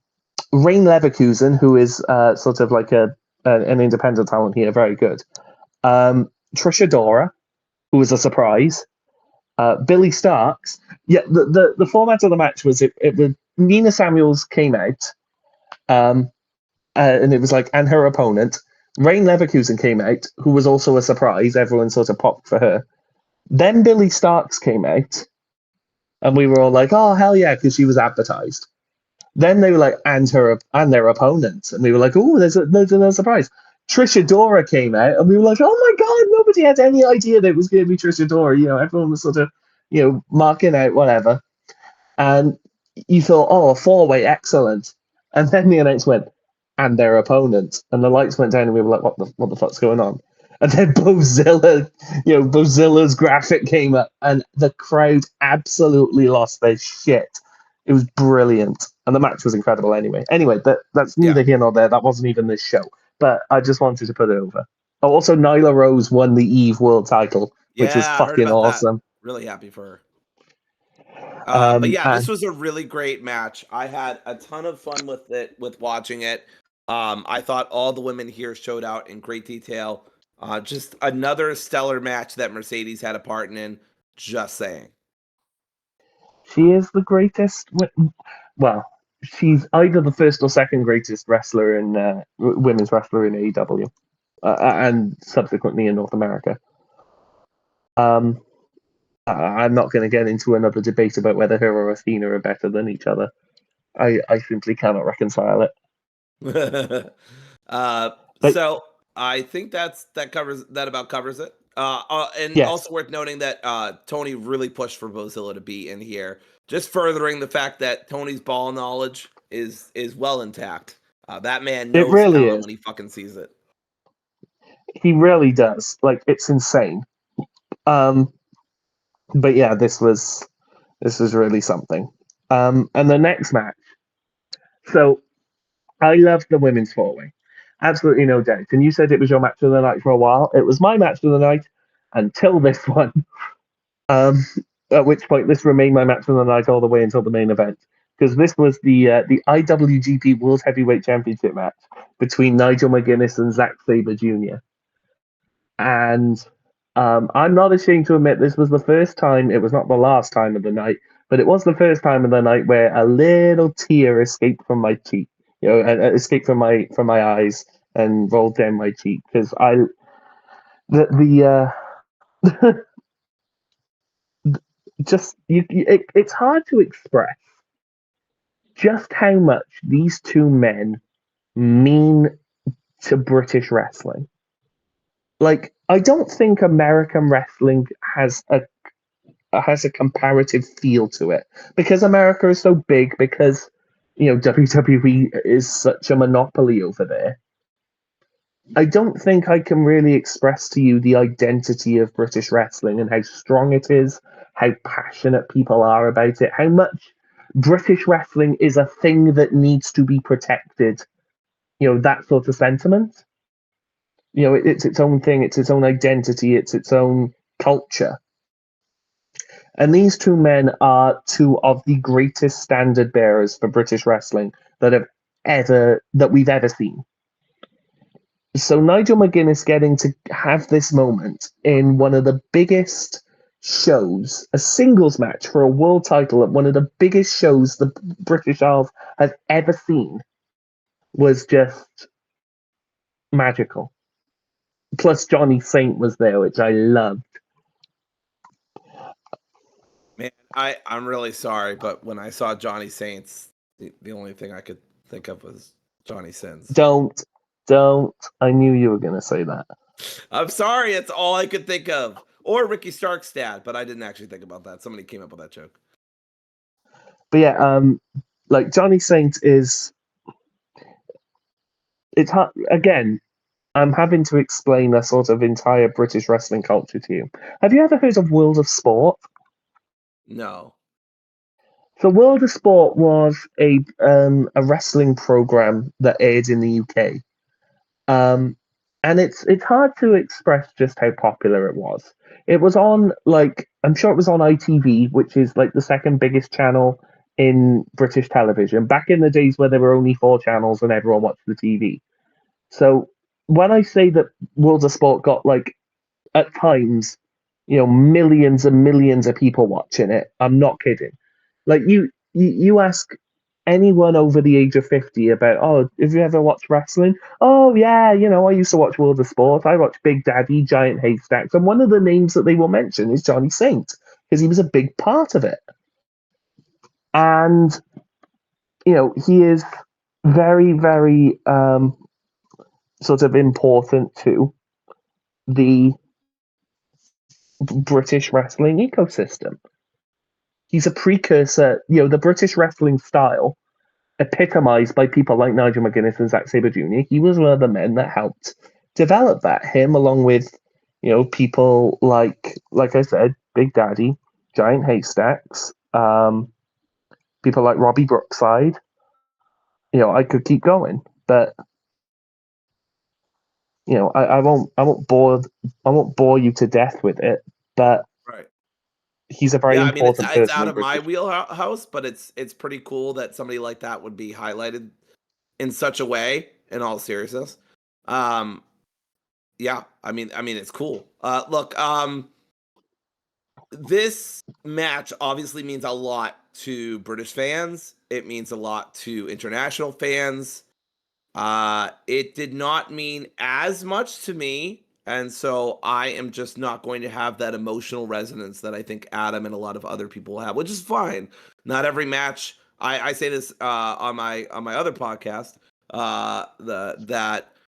Rain Leverkusen, who is sort of like an independent talent here, very good. Trisha Dora, who was a surprise. Billy Starks. Yeah, the format of the match was it was Nina Samuels came out, um, and it was like, and her opponent, Rain Leverkusen came out, who was also a surprise. Everyone sort of popped for her. Then Billy Starks came out, and we were all like, oh, hell yeah, because she was advertised. Then they were like, and their opponent, and we were like, oh, there's a surprise. Trisha Dora came out, and we were like, oh my god, nobody had any idea that it was going to be Trisha Dora. Everyone was sort of, marking out whatever, and you thought, oh, a four-way, excellent. And then the announcement went, and their opponent, and the lights went down, and we were like, what the fuck's going on? And then Bozilla's graphic came up, and the crowd absolutely lost their shit. It was brilliant, and the match was incredible. Anyway, that's Yeah. neither here nor there. That wasn't even this show, but I just wanted to put it over. Oh, also, Nyla Rose won the Eve World Title, which was Yeah, I heard fucking about that. awesome. Really happy for her. But Um, yeah, this and was a really great match. I had a ton of fun with it, with watching it. I thought all the women here showed out in great detail. Just another stellar match that Mercedes had a part in. Just saying. she is the greatest. Well, she's either the first or second greatest wrestler in women's wrestler in AEW, and subsequently in North America. Um, I'm not going to get into another debate about whether her or Athena are better than each other. I simply cannot reconcile it. uh, But so I think that about covers it. And yes, also worth noting that Tony really pushed for Bozilla to be in here, just furthering the fact that Tony's ball knowledge is well intact. That man it knows really talent is. when he fucking sees it. He really does. Like, it's insane. Um, but yeah, this was really something. And the next match. So I love the women's four way. Absolutely no doubt. And you said it was your match of the night for a while. It was my match of the night until this one. Um, at which point this remained my match of the night all the way until the main event. Because this was the IWGP World Heavyweight Championship match between Nigel McGuinness and Zack Sabre Jr. And I'm not ashamed to admit this was the first time, it was not the last time of the night, but it was the first time of the night where a little tear escaped from my cheek, escaped from my eyes and rolled down my cheek because the just it's hard to express just how much these two men mean to British wrestling. Like, I don't think American wrestling has a comparative feel to it because America is so big, because WWE is such a monopoly over there. I don't think I can really express to you the identity of British wrestling and how strong it is, how passionate people are about it, how much British wrestling is a thing that needs to be protected. That sort of sentiment. It's its own thing, it's its own identity, it's its own culture. And these two men are two of the greatest standard bearers for British wrestling that we've ever seen. So Nigel McGuinness getting to have this moment in one of the biggest shows, a singles match for a world title at one of the biggest shows the British Isles has ever seen, was just magical. Plus Johnny Saint was there, which I loved. Man, I'm really sorry, but when I saw Johnny Saints, the only thing I could think of was Johnny Sins. Don't. I knew you were going to say that. I'm sorry, it's all I could think of. Or Ricky Stark's dad, but I didn't actually think about that. Somebody came up with that joke. But yeah, like Johnny Saint is. It's hard again. I'm having to explain a sort of entire British wrestling culture to you. Have you ever heard of World of Sport? No. So World of Sport was a wrestling program that aired in the UK, and it's hard to express just how popular it was. It was on I'm sure it was on ITV, which is like the second biggest channel in British television. Back in the days where there were only 4 channels and everyone watched the TV. So when I say that World of Sport got at times, millions and millions of people watching it, I'm not kidding. Like you ask anyone over the age of 50 about, oh, have you ever watched wrestling? Oh yeah, I used to watch World of Sport. I watched Big Daddy, Giant Haystacks, and one of the names that they will mention is Johnny Saint because he was a big part of it. And he is very, very sort of important to the British wrestling ecosystem. He's a precursor, the British wrestling style, epitomized by people like Nigel McGuinness and Zack Sabre Jr. He was one of the men that helped develop that. Him, along with, people like I said, Big Daddy, Giant Haystacks, people like Robbie Brookside. I could keep going, but I won't bore you to death with it. But Right. he's a very Yeah, I mean important it's person out in of my British. wheelhouse, but it's pretty cool that somebody like that would be highlighted in such a way. In all seriousness, um, yeah, I mean it's cool. Look, this match obviously means a lot to British fans. It means a lot to international fans. It did not mean as much to me, and so I am just not going to have that emotional resonance that I think Adam and a lot of other people have, which is fine. Not every match. I say this on my other podcast.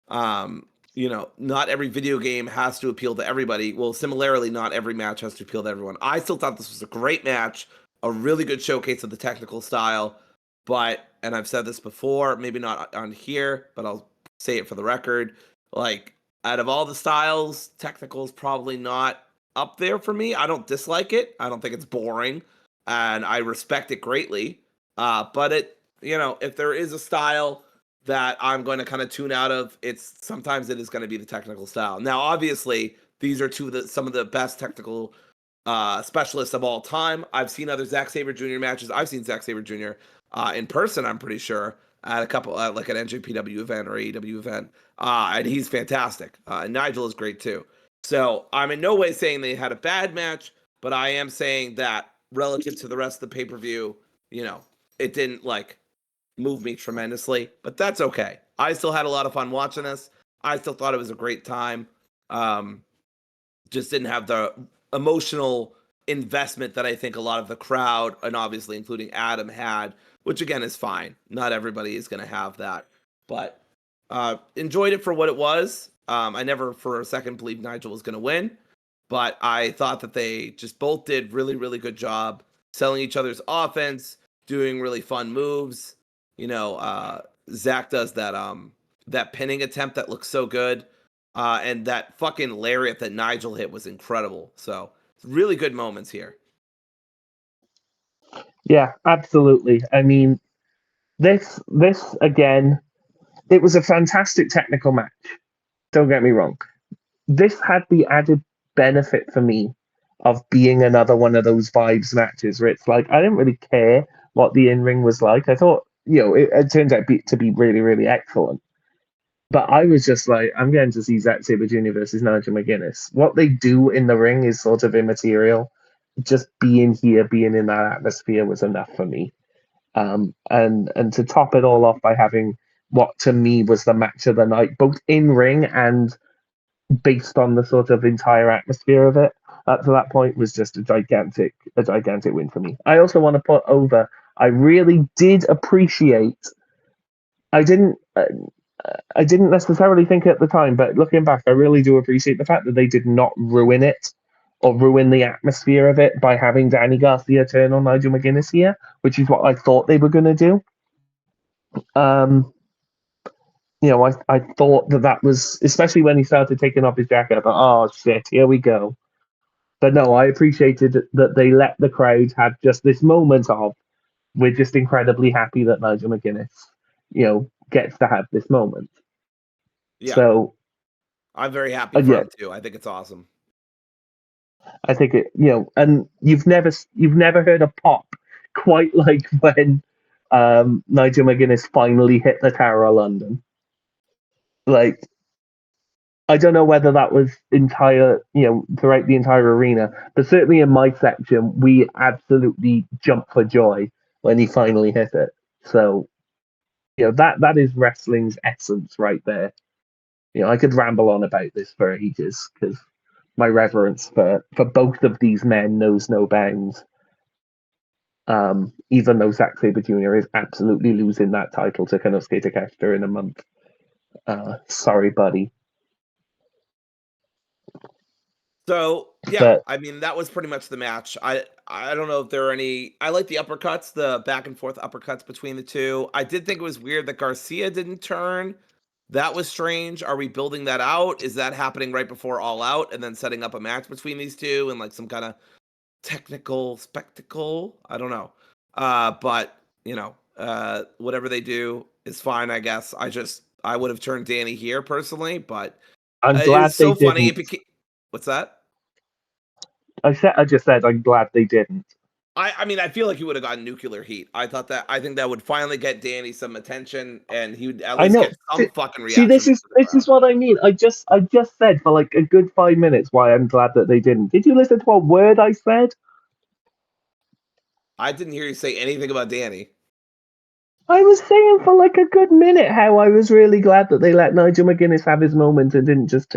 Um, not every video game has to appeal to everybody. Well, similarly, not every match has to appeal to everyone. I still thought this was a great match, a really good showcase of the technical style. But, and I've said this before, maybe not on here, but I'll say it for the record. Like, out of all the styles, technical is probably not up there for me. I don't dislike it. I don't think it's boring, and I respect it greatly. But if there is a style that I'm going to kind of tune out of, sometimes it is going to be the technical style. Now, obviously, these are some of the best technical specialists of all time. I've seen other Zack Sabre Jr. matches. I've seen Zack Sabre Jr. In person, I'm pretty sure, at a couple, like an NJPW event or AEW event. And he's fantastic. And Nigel is great too. So I'm in no way saying they had a bad match, but I am saying that relative to the rest of the pay-per-view, it didn't move me tremendously, but that's okay. I still had a lot of fun watching this. I still thought it was a great time. Um, just didn't have the emotional investment that I think a lot of the crowd, and obviously including Adam, had, which again is fine. Not everybody is going to have that, but enjoyed it for what it was. I never for a second believed Nigel was going to win, but I thought that they just both did really, really good job selling each other's offense, doing really fun moves. Zach does that that pinning attempt that looks so good, and that fucking lariat that Nigel hit was incredible. So really good moments here. Yeah, absolutely. I mean, this again, it was a fantastic technical match. Don't get me wrong. This had the added benefit for me of being another one of those vibes matches where it's like I didn't really care what the in ring was like. I thought, it turned out to be really, really excellent. But I was just like, I'm getting to see Zack Sabre Jr. versus Nigel McGuinness. What they do in the ring is sort of immaterial. Just being here, being in that atmosphere was enough for me. And to top it all off by having what to me was the match of the night, both in ring and based on the sort of entire atmosphere of it up to that point, was just a gigantic win for me. I also want to put over, I really did appreciate. I didn't. I didn't necessarily think at the time, but looking back, I really do appreciate the fact that they did not ruin it or ruin the atmosphere of it by having Danny Garcia turn on Nigel McGuinness here, which is what I thought they were going to do. I thought that was, especially when he started taking off his jacket, I thought, oh shit, here we go. But no, I appreciated that they let the crowd have just this moment of, we're just incredibly happy that Nigel McGuinness, gets to have this moment. Yeah. So I'm very happy for him too. I think it's awesome. I think it, and you've never heard a pop quite like when Nigel McGuinness finally hit the Tower of London. Like, I don't know whether that was throughout the entire arena, but certainly in my section, we absolutely jumped for joy when he finally hit it. So, that is wrestling's essence right there. I could ramble on about this for ages because my reverence for both of these men knows no bounds. Even though Zack Sabre Jr. is absolutely losing that title to Konosuke Takeshita in a month. Sorry, buddy. So yeah, I mean that was pretty much the match. I don't know if there are any. I like the uppercuts, the back and forth uppercuts between the two. I did think it was weird that Garcia didn't turn. That was strange. Are we building that out? Is that happening right before All Out and then setting up a match between these two and like some kind of technical spectacle? I don't know. But whatever they do is fine, I guess. I would have turned Danny here personally, but I'm glad it's so they funny. didn't. What's that? I just said I'm glad they didn't. I mean, I feel like he would have gotten nuclear heat. I think that would finally get Danny some attention, and he would at least get some fucking reaction. See, this is what I mean. I just said for like a good 5 minutes why I'm glad that they didn't. Did you listen to a word I said? I didn't hear you say anything about Danny. I was saying for like a good minute how I was really glad that they let Nigel McGuinness have his moment and didn't just,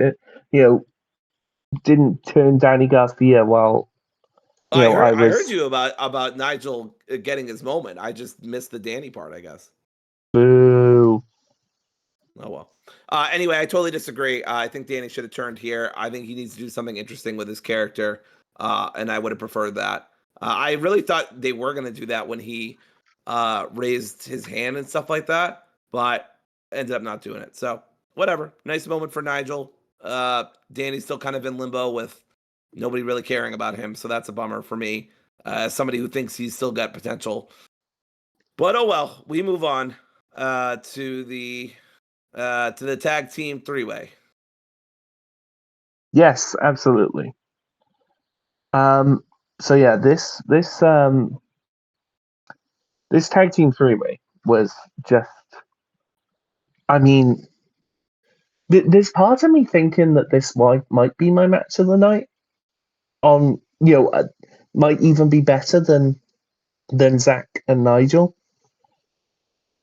didn't turn Danny Garcia while. I heard you about Nigel getting his moment. I just missed the Danny part, I guess. Boo. Oh well. Anyway, I totally disagree. I think Danny should have turned here. I think he needs to do something interesting with his character, and I would have preferred that. I really thought they were going to do that when he raised his hand and stuff like that, but ended up not doing it. So whatever. Nice moment for Nigel. Danny's still kind of in limbo with nobody really caring about him, so that's a bummer for me as somebody who thinks he's still got potential. But oh well, we move on to the tag team 3-way. Yes, absolutely. So yeah, this tag team 3-way was just, I mean, there's part of me thinking that this might be my match of the night. Might even be better than Zach and Nigel.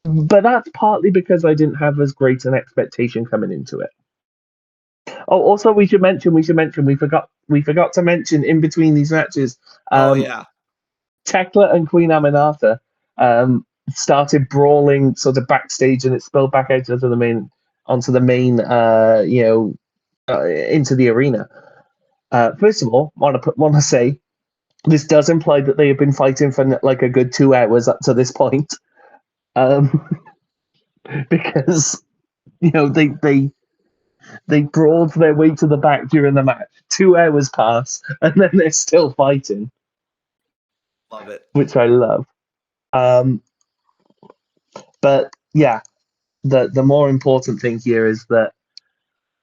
But that's partly because I didn't have as great an expectation coming into it. Oh, also we should mention we forgot to mention in between these matches. Tekla and Queen Aminata started brawling sort of backstage, and it spilled back out onto the main into the arena. First of all, want to say this does imply that they have been fighting for like a good 2 hours up to this point, because they brawled their way to the back during the match. 2 hours pass, and then they're still fighting, Love it. which I love. But yeah, the more important thing here is that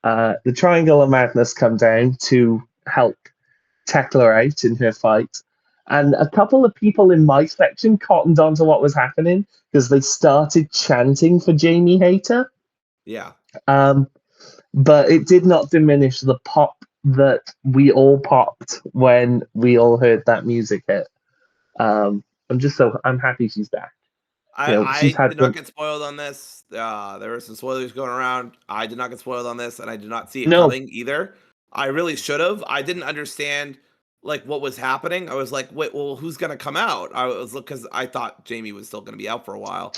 the Triangle of Madness come down to help Tekla out in her fight. And a couple of people in my section cottoned on to what was happening because they started chanting for Jamie Hayter. Yeah. But it did not diminish the pop that we all popped when we all heard that music hit. I'm happy she's back. She's I had did not get spoiled on this. There were some spoilers going around. I did not get spoiled on this, and I did not see it coming either. I really should have. I didn't understand like what was happening. I was like, wait, well, who's gonna come out? I was because I thought Jamie was still gonna be out for a while.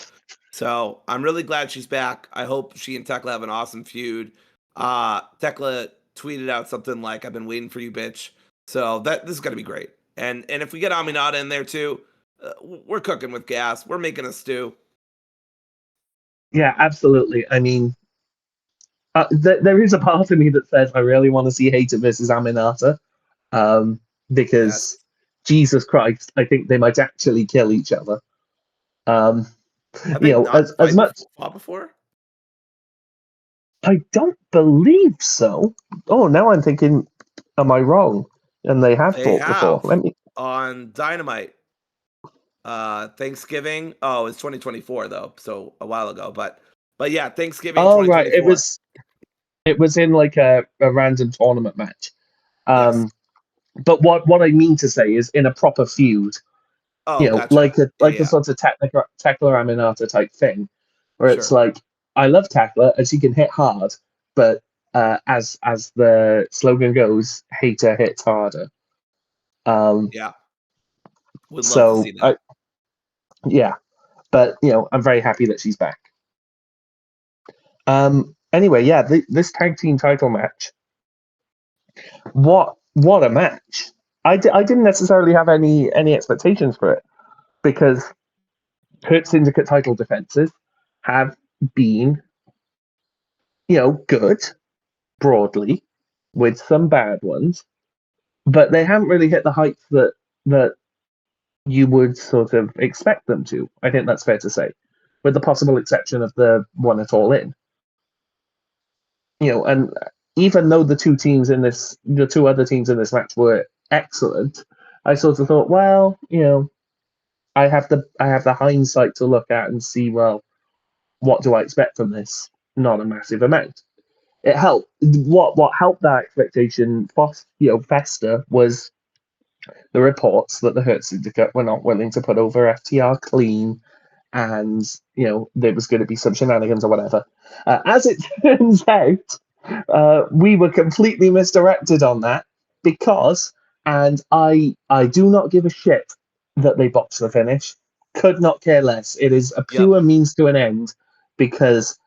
So I'm really glad she's back. I hope she and Tekla have an awesome feud. Tekla tweeted out something like, "I've been waiting for you, bitch." So this is gonna be great. And if we get Aminata in there too, we're cooking with gas. We're making a stew. Yeah, absolutely. I mean, there is a part of me that says I really want to see Hayter versus Aminata, because Yes. Jesus Christ, I think they might actually kill each other. Have they not As much fought before? I don't believe so. Oh, now I'm thinking, am I wrong? And they have They fought before. have Let me. on Dynamite. Thanksgiving. Oh, it's 2024 though, so a while ago. But yeah, Thanksgiving Oh, right. 2024. It was in like a random tournament match. Yes. But what I mean to say is in a proper feud, Oh, gotcha. like a Yeah, like a yeah, sort of Tekla Aminata type thing, where it's sure. like I love Tekla and she can hit hard, but as the slogan goes, hater hits harder. Yeah, would love to So see that. yeah, but I'm very happy that she's back. Anyway, yeah, this tag team title match. What a match! I didn't necessarily have any expectations for it because Hurt Syndicate title defenses have been good broadly, with some bad ones, but they haven't really hit the heights that you would sort of expect them to. I think that's fair to say, with the possible exception of the one at All In. And even though the two other teams in this match were excellent, I sort of thought, well, I have the hindsight to look at and see, well, what do I expect from this? Not a massive amount. It helped. What helped that expectation fester was the reports that the Hurt Syndicate were not willing to put over FTR clean, and there was going to be some shenanigans or whatever. As it turns out, we were completely misdirected on that because, and I do not give a shit that they botched the finish. Could not care less. It is a Yep. pure means to an end because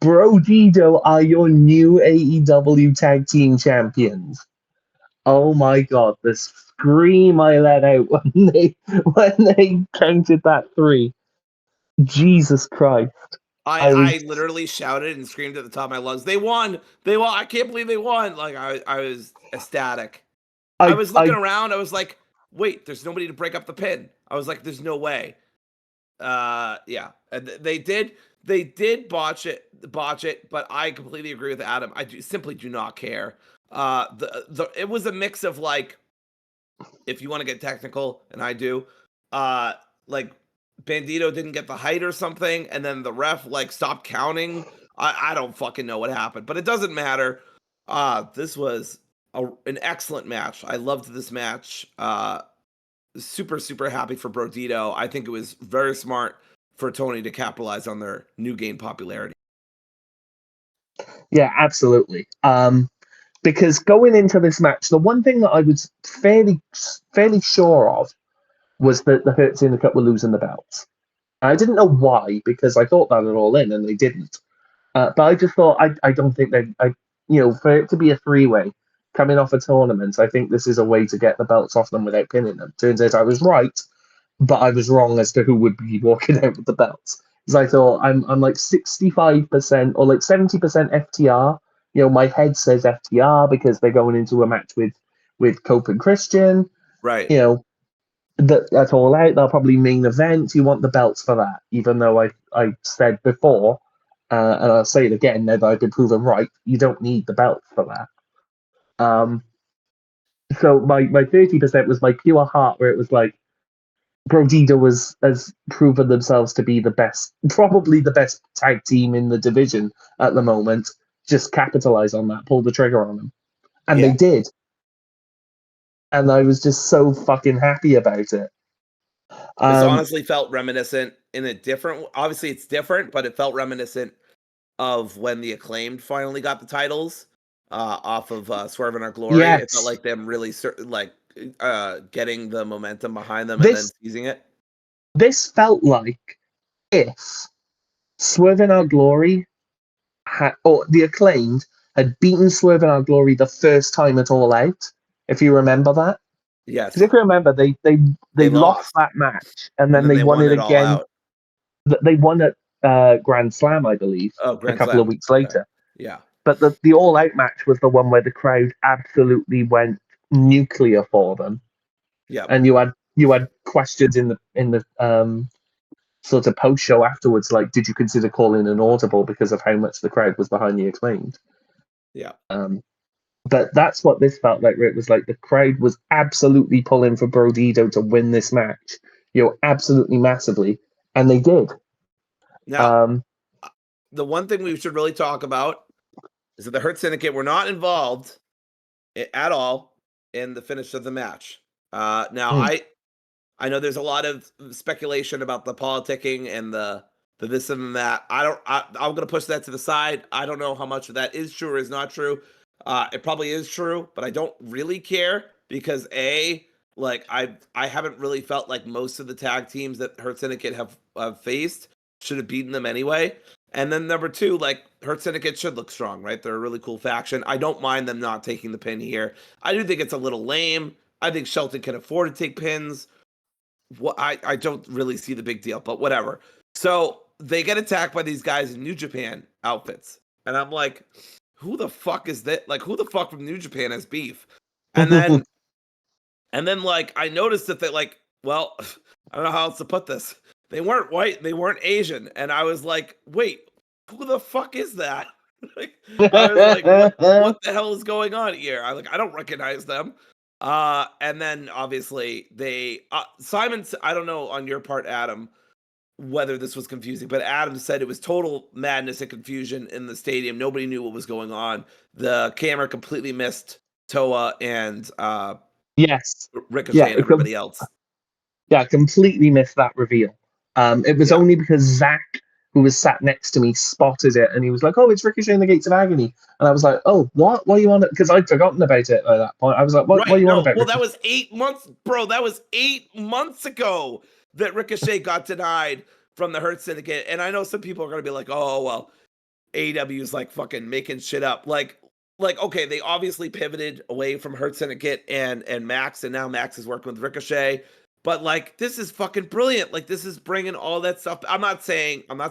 Brodito are your new AEW Tag Team Champions. Oh my god, the scream I let out when they counted that 3. Jesus Christ. I was I literally shouted and screamed at the top of my lungs. They won! They won! I can't believe they won! Like I was ecstatic. I was looking I around. I was like, wait, there's nobody to break up the pin. I was like, there's no way. Yeah, they did botch it, but I completely agree with Adam. I simply do not care. It was a mix of like, if you want to get technical, and I do, like Bandito didn't get the height or something, and then the ref like stopped counting. I don't fucking know what happened, but it doesn't matter. This was an excellent match. I loved this match. Super, super happy for Brodito. I think it was very smart for Tony to capitalize on their new gain popularity. Yeah, absolutely. Because going into this match, the one thing that I was fairly sure of was that the Hurt Syndicate were losing the belts. I didn't know why because I thought that at All In and they didn't. But I just thought I don't think for it to be a 3-way coming off a tournament, I think this is a way to get the belts off them without pinning them. Turns out I was right, but I was wrong as to who would be walking out with the belts. Because I thought I'm like 65% or like 70% FTR. My head says FTR because they're going into a match with Cope and Christian. Right. You know, that's all out. They'll probably main event. You want the belts for that, even though I said before, and I'll say it again now that I've been proven right. You don't need the belts for that. So my 30% was my pure heart, where it was like Brodito has proven themselves to be the best, probably the best tag team in the division at the moment. Just capitalize on that, pull the trigger on them, and they Yeah. did. And I was just so fucking happy about it. This Um, honestly felt reminiscent in a different. Obviously, it's different, but it felt reminiscent of when the Acclaimed finally got the titles off of Swerve in Our Glory. It felt yes, like them really getting the momentum behind them and then this seizing it. this felt like if Swerve in Our Glory or the Acclaimed had beaten Swerve in Our Glory the first time at All Out. If you remember that. Because Yes, if you remember, they they lost lost, that match, and and then then they they won won it it all again. out. They won at Grand Slam, I believe, Oh, a Grand couple of Slam. weeks Okay. later. Yeah. But the All Out match was the one where the crowd absolutely went nuclear for them, Yep. and you had questions in the sort of post show afterwards, like, did you consider calling an audible because of how much the crowd was behind the Acclaimed? Yeah. But that's what this felt like. Where it was like the crowd was absolutely pulling for Brodito to win this match, absolutely massively, and they did. Now, Um, the one thing we should really talk about is that the Hurt Syndicate were not involved at all in the finish of the match. Now, mm, I know there's a lot of speculation about the politicking and the this and that. I'm gonna push that to the side. I don't know how much of that is true or is not true. It probably is true, but I don't really care because I haven't really felt like most of the tag teams that Hurt Syndicate have faced should have beaten them anyway. And then number two, like Hurt Syndicate should look strong, right? They're a really cool faction. I don't mind them not taking the pin here. I do think it's a little lame. I think Shelton can afford to take pins. What I don't really see the big deal, but whatever. So they get attacked by these guys in New Japan outfits, and I'm like, who the fuck is that? Like, who the fuck from New Japan has beef? And then like I noticed that they well, I don't know how else to put this. They weren't white, they weren't Asian, and I was like, wait, who the fuck is that? Like, I was like, what the hell is going on here? I don't recognize them. And then obviously they Simon, I don't know on your part, Adam, whether this was confusing, but Adam said it was total madness and confusion in the stadium. Nobody knew what was going on. The camera completely missed Toa and yes, Ricochet yeah, and everybody else. yeah, completely missed that reveal. It was Yeah. only because Zach, who was sat next to me, spotted it, and he was like, "Oh, it's Ricochet in the Gates of Agony," and I was like, "Oh, what? What are you on?" Because I'd forgotten about it at that point. I was like, "What are Right. you on No. about, Well, that Ricochet?" was 8 months, bro. That was 8 months ago that Ricochet got denied from the Hurt Syndicate. And I know some people are going to be like, oh, well, AEW is like fucking making shit up. Okay, they obviously pivoted away from Hurt Syndicate and Max, and now Max is working with Ricochet. But like, this is fucking brilliant. Like, this is bringing all that stuff. I'm not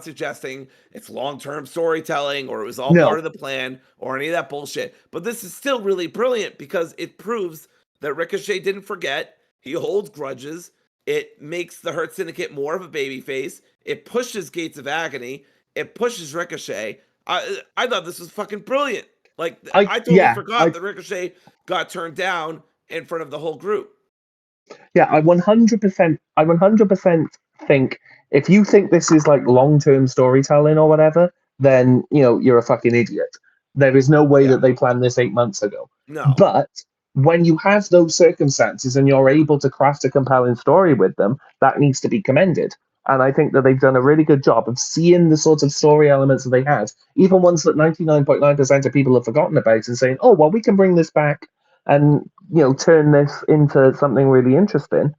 suggesting it's long-term storytelling or it was all part No, of the plan or any of that bullshit. But this is still really brilliant because it proves that Ricochet didn't forget. He holds grudges. It makes the Hurt Syndicate more of a babyface. It pushes Gates of Agony. It pushes Ricochet. I thought this was fucking brilliant. Like I totally forgot that Ricochet got turned down in front of the whole group. yeah, I 100% think if you think this is like long-term storytelling or whatever, then you're a fucking idiot. There is no way Yeah. that they planned this 8 months ago. No. But when you have those circumstances and you're able to craft a compelling story with them, that needs to be commended. And I think that they've done a really good job of seeing the sort of story elements that they had, even ones that 99.9% of people have forgotten about, and saying, "Oh, well, we can bring this back and turn this into something really interesting."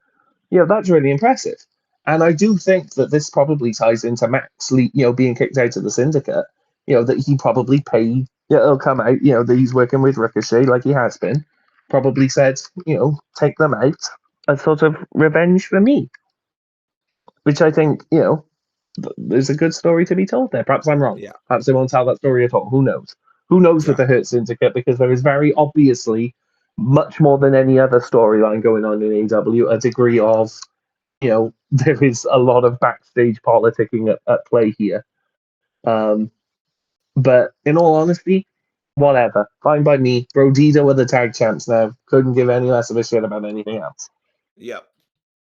That's really impressive. And I do think that this probably ties into Max, being kicked out of the syndicate. That he probably paid. It'll come out. That he's working with Ricochet like he has been. Probably said, take them out as sort of revenge for me. Which I think, there's a good story to be told there. Perhaps I'm wrong. Yeah. Perhaps they won't tell that story at all. Who knows? Who knows with Yeah. the Hurt Syndicate? Because there is very obviously, much more than any other storyline going on in AEW, a degree of, there is a lot of backstage politicking at play here. But in all honesty, whatever. Fine by me. Brodito are the tag champs now. Couldn't give any less of a shit about anything else. Yep.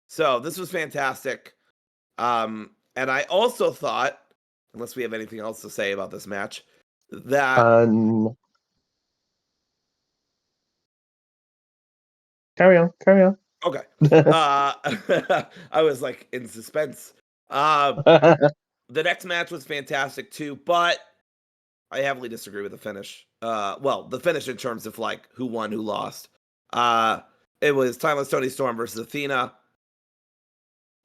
So this was fantastic. And I also thought, unless we have anything else to say about this match, that carry on. okay. I was like in suspense. The next match was fantastic too, but I heavily disagree with the finish. Well, the finish in terms of like who won, who lost. It was Timeless Tony Storm versus Athena.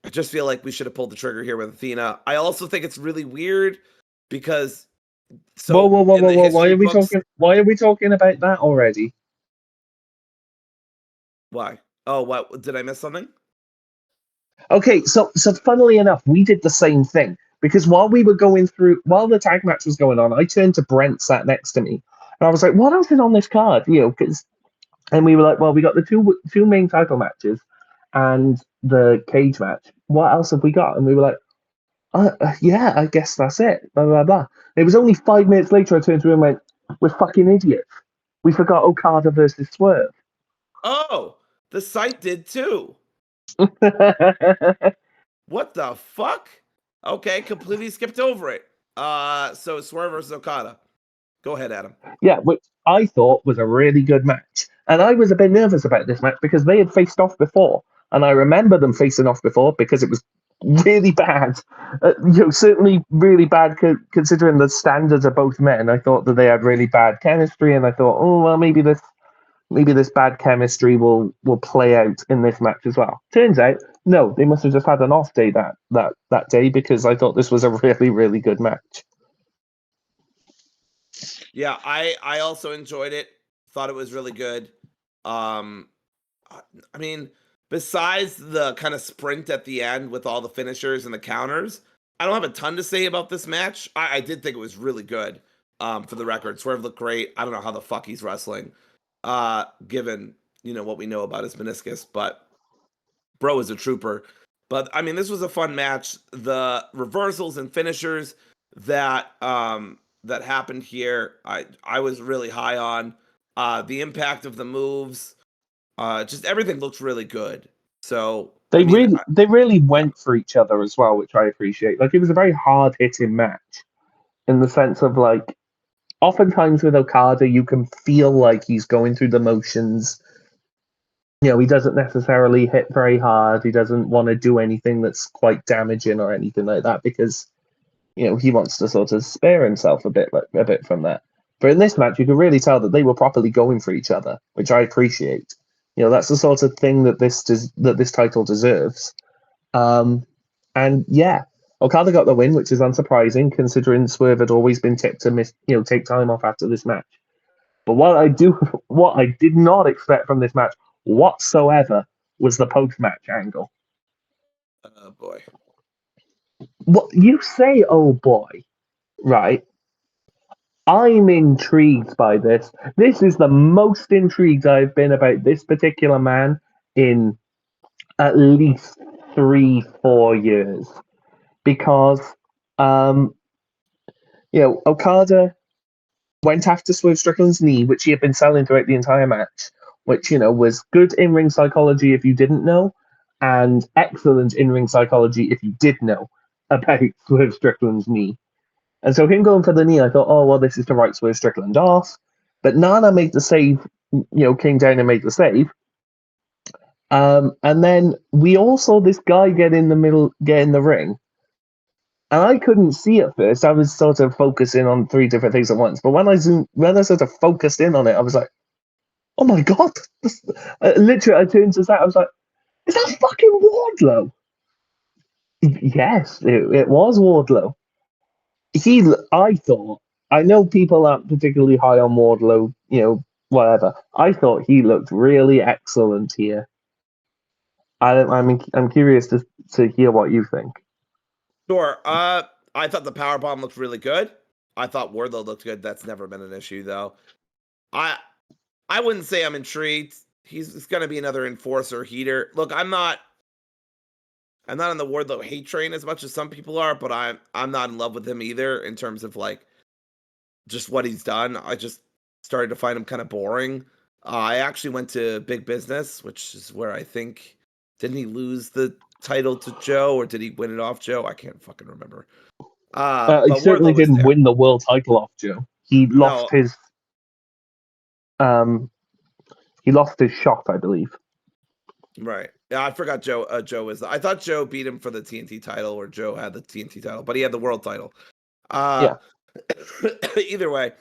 I just feel like we should have pulled the trigger here with Athena. I also think it's really weird because whoa. Why are we books, talking? Why are we talking about that already? Why? Oh, what did I miss something? Okay, so funnily enough, we did the same thing because while the tag match was going on, I turned to Brent sat next to me, and I was like, "What else is on this card?" And we were like, "Well, we got the two main title matches and the cage match. What else have we got?" And we were like, "Yeah, I guess that's it." Blah blah blah. It was only 5 minutes later I turned to him and went, "We're fucking idiots. We forgot Okada versus Swerve." Oh, the site did too. What the fuck? Okay, completely skipped over it. So Swerve versus Okada. Go ahead, Adam. Yeah, which I thought was a really good match. And I was a bit nervous about this match because they had faced off before. And I remember them facing off before because it was really bad. Certainly really bad considering the standards of both men. I thought that they had really bad chemistry, and I thought, oh well, maybe this bad chemistry will play out in this match as well. Turns out, no, they must have just had an off day that day because I thought this was a really, really good match. Yeah, I also enjoyed it. Thought it was really good. I mean, besides the kind of sprint at the end with all the finishers and the counters, I don't have a ton to say about this match. I did think it was really good. For the record, Swerve looked great. I don't know how the fuck he's wrestling, given what we know about his meniscus, but bro is a trooper. But I mean, this was a fun match. The reversals and finishers that happened here, I was really high on. The impact of the moves, just everything looks really good. So They I mean, really yeah, went for each other as well, which I appreciate. Like it was a very hard hitting match in the sense of like oftentimes with Okada you can feel like he's going through the motions. He doesn't necessarily hit very hard. He doesn't want to do anything that's quite damaging or anything like that because he wants to sort of spare himself a bit from that. But in this match, you could really tell that they were properly going for each other, which I appreciate. That's the sort of thing that this title deserves. And yeah, Okada got the win, which is unsurprising considering Swerve had always been tipped to take time off after this match. But what I did not expect from this match whatsoever was the post-match angle. oh boy. What you say, oh boy, right? I'm intrigued by this. This is the most intrigued I've been about this particular man in at least 3-4 years. Because Okada went after Swerve Strickland's knee, which he had been selling throughout the entire match, which, was good in-ring psychology if you didn't know, and excellent in-ring psychology if you did know about Swerve Strickland's knee. And so him going for the knee, I thought, oh, well, this is to write Swerve Strickland off. But Nana made the save, came down and made the save. And then we all saw this guy get in the ring. And I couldn't see at first. I was sort of focusing on 3 different things at once. But when I sort of focused in on it, I was like, oh my God. Literally, I turned to that. I was like, is that fucking Wardlow? Yes, it was Wardlow. I know people aren't particularly high on Wardlow, whatever. I thought he looked really excellent here. I'm curious to hear what you think. Sure. I thought the power bomb looked really good. I thought Wardlow looked good. That's never been an issue though. I I wouldn't say I'm intrigued. He's going to be another enforcer heater. Look, I'm not on the Wardlow hate train as much as some people are, but I'm not in love with him either in terms of like just what he's done. I just started to find him kind of boring. I actually went to Big Business, which is where I think didn't he lose the title to Joe or did he win it off Joe? I can't fucking remember. He But certainly Wardlow was didn't there. win the world title off Joe. No, Um, he lost his shot, I believe. right. Yeah, I forgot Joe. Joe was. I thought Joe beat him for the TNT title, or Joe had the TNT title, but he had the world title. Uh, Yeah. either way,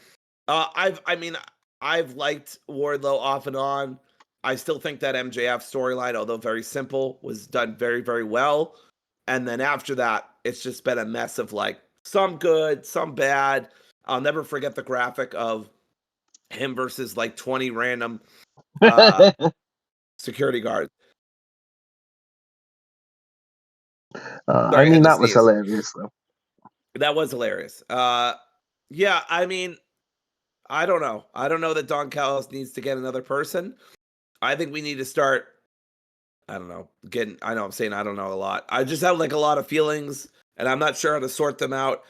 I mean, I've liked Wardlow off and on. I still think that MJF storyline, although very simple, was done very, very well. And then after that, it's just been a mess of like some good, some bad. I'll never forget the graphic of him versus like 20 random uh security guards. I Sorry, I had mean, to that was sneeze. hilarious, though. That was hilarious. Yeah, I mean, I don't know. I don't know that Don Callis needs to get another person. I think we need to start. I don't know. Getting. I know I'm saying I don't know a lot. I just have like a lot of feelings, and I'm not sure how to sort them out.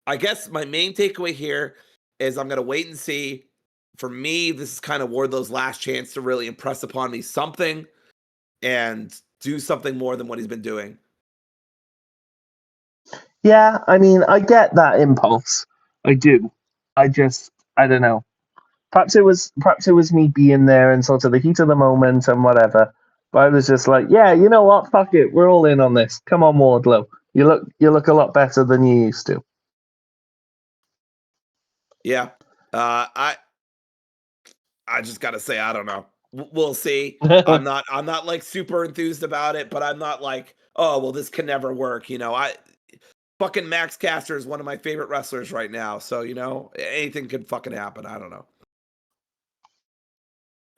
I guess my main takeaway here is I'm gonna wait and see. For me, this is kind of Wardlow's last chance to really impress upon me something and do something more than what he's been doing. Yeah, I mean, I get that impulse. I do. I don't know. Perhaps it was me being there and sort of the heat of the moment and whatever. But I was just like, yeah, you know what? Fuck it, we're all in on this. Come on, Wardlow. You look a lot better than you used to. Yeah. I just gotta say I don't know. We'll see. I'm not like super enthused about it, but I'm not like, oh well, this can never work. I fucking Max Caster is one of my favorite wrestlers right now, so anything could fucking happen. I don't know.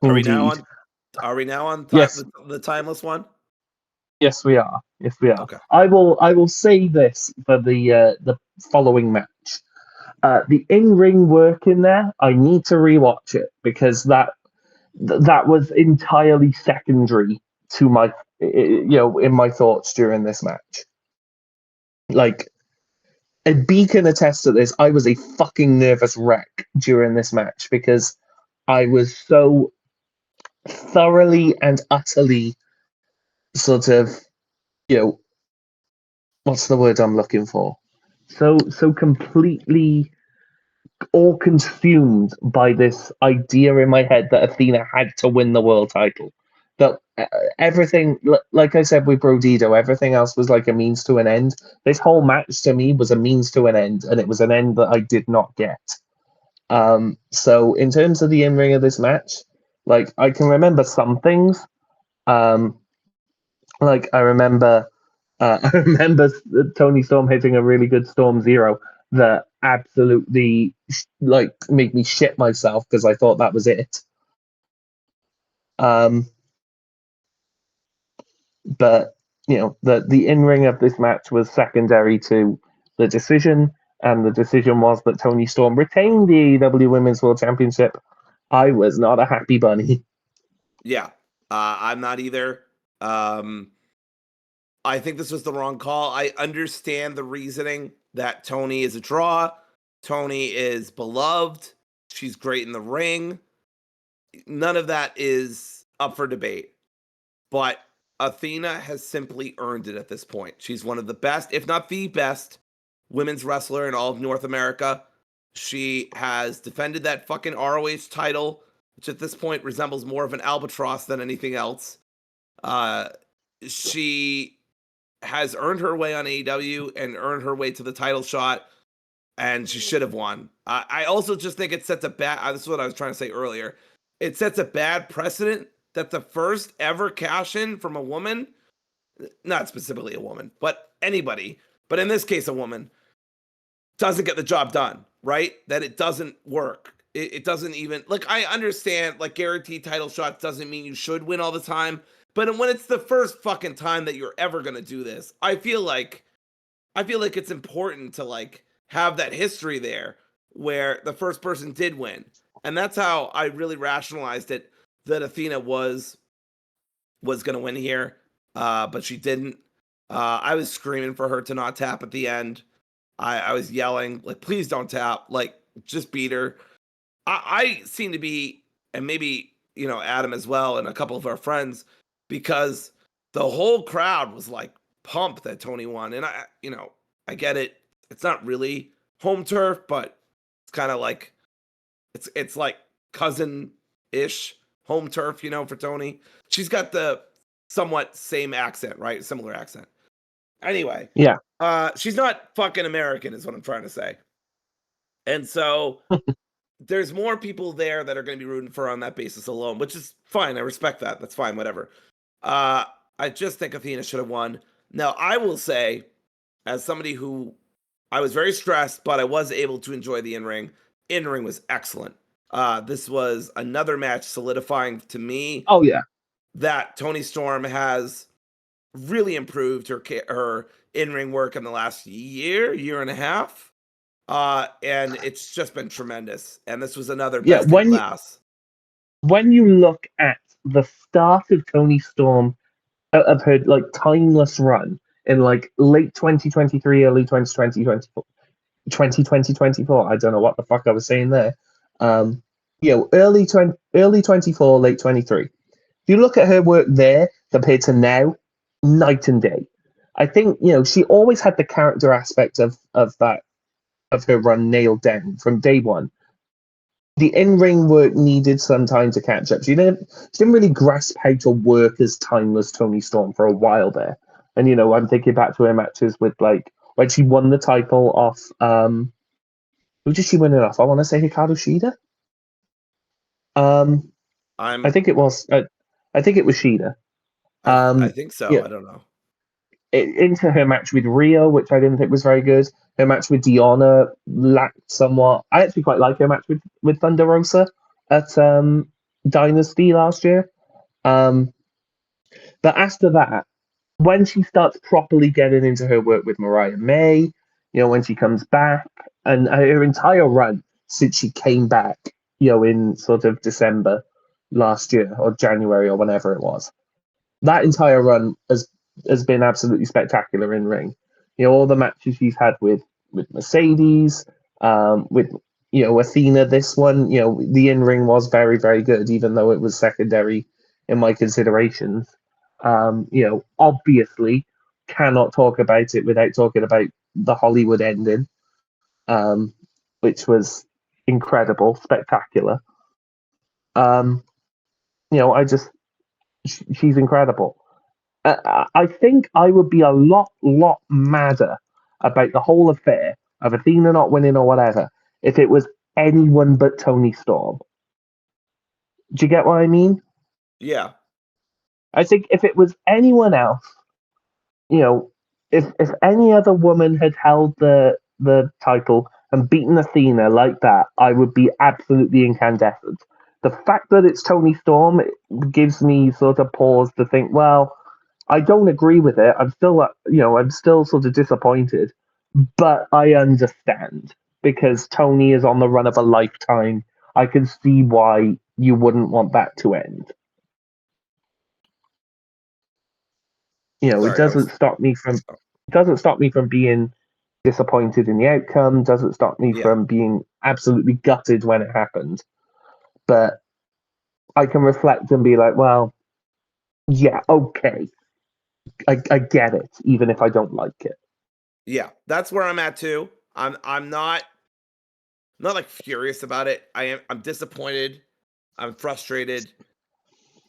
Are we now Indeed. on? Are we now on time Yes, the timeless one? yes, we are. Yes, we are. Okay. I will say this for the following match. The in-ring work in there, I need to rewatch it because that was entirely secondary to my in my thoughts during this match. Like, a B can attest to this. I was a fucking nervous wreck during this match because I was so thoroughly and utterly sort of, you know, what's the word I'm looking for? So completely all consumed by this idea in my head that Athena had to win the world title. That everything, like I said with Brodido, everything else was like a means to an end. This whole match to me was a means to an end, and it was an end that I did not get. So in terms of the in ring of this match, like I can remember some things. Um, like I remember, I remember Tony Storm hitting a really good Storm Zero that absolutely like made me shit myself because I thought that was it. Um, but the in ring of this match was secondary to the decision, and the decision was that Tony Storm retained the AEW Women's World Championship. I was not a happy bunny. Yeah. I'm not either. Um, I think this was the wrong call. I understand the reasoning that Tony is a draw. Tony is beloved. She's great in the ring. None of that is up for debate. But Athena has simply earned it at this point. She's one of the best, if not the best, women's wrestler in all of North America. She has defended that fucking ROH title, which at this point resembles more of an albatross than anything else. Uh, she has earned her way on AEW and earned her way to the title shot, and she should have won. I also just think it sets a bad. This is what I was trying to say earlier. It sets a bad precedent that the first ever cash in from a woman, not specifically a woman, but anybody, but in this case, a woman, doesn't get the job done, right? That it doesn't work. It doesn't even, like, I understand, like, guaranteed title shots doesn't mean you should win all the time, but when it's the first fucking time that you're ever going to do this, I feel like I feel like it's important to like have that history there where the first person did win. And that's how I really rationalized it, that Athena was going to win here, but she didn't. I was screaming for her to not tap at the end. I was yelling, like, please don't tap, like, just beat her. I seem to be, and maybe, you know, Adam as well, and a couple of our friends, because the whole crowd was like pumped that Tony won. And I get it. It's not really home turf, but it's kind of like, it's like cousin-ish home turf, you know, for Tony. She's got the somewhat same accent, right? Similar accent. Anyway, Yeah. she's not fucking American, is what I'm trying to say. And so there's more people there that are going to be rooting for her on that basis alone, which is fine. I respect that. That's fine. Whatever. I just think Athena should have won. Now, I will say, as somebody who I was very stressed, but I was able to enjoy the in-ring. In-ring was excellent. This was another match solidifying to me Oh yeah. that Toni Storm has really improved her in-ring work in the last year and a half. And it's just been tremendous. And this was another Yeah. best in class. When you look at the start of Toni Storm, of her like timeless run in like late 2023, early 2024, I don't know what the fuck I was saying there. Early 24, late 23. If you look at her work there compared to now, night and day. I think, she always had the character aspect of her run nailed down from day one. The in-ring work needed some time to catch up. She didn't really grasp how to work as timeless Toni Storm for a while there. And I'm thinking back to her matches with like when she won the title off who did she win it off? I want to say Hikaru Shida. I think it was Shida. I think so. Yeah, I don't know. Into her match with Rio, which I didn't think was very good. Her match with Deonna lacked somewhat. I actually quite like her match with Thunder Rosa at Dynasty last year. But after that, when she starts properly getting into her work with Mariah May, when she comes back, and her entire run since she came back, in sort of December last year or January or whenever it was, that entire run has been absolutely spectacular in ring. All the matches she's had with Mercedes, with Athena. This one, the in ring was very, very good, even though it was secondary in my considerations. Obviously cannot talk about it without talking about the Hollywood ending, which was incredible, spectacular. She's incredible. I think I would be a lot madder about the whole affair of Athena not winning or whatever if it was anyone but Toni Storm. Do you get what I mean? Yeah. I think if it was anyone else, if any other woman had held the title and beaten Athena like that, I would be absolutely incandescent. The fact that it's Toni Storm gives me sort of pause to think, well, I don't agree with it. I'm still sort of disappointed, but I understand because Tony is on the run of a lifetime. I can see why you wouldn't want that to end. Sorry, it doesn't stop me from being disappointed in the outcome. Doesn't stop me from being absolutely gutted when it happened. But I can reflect and be like, well, yeah, okay. I get it, even if I don't like it. Yeah, that's where I'm at too. I'm not like furious about it. I'm disappointed. I'm frustrated.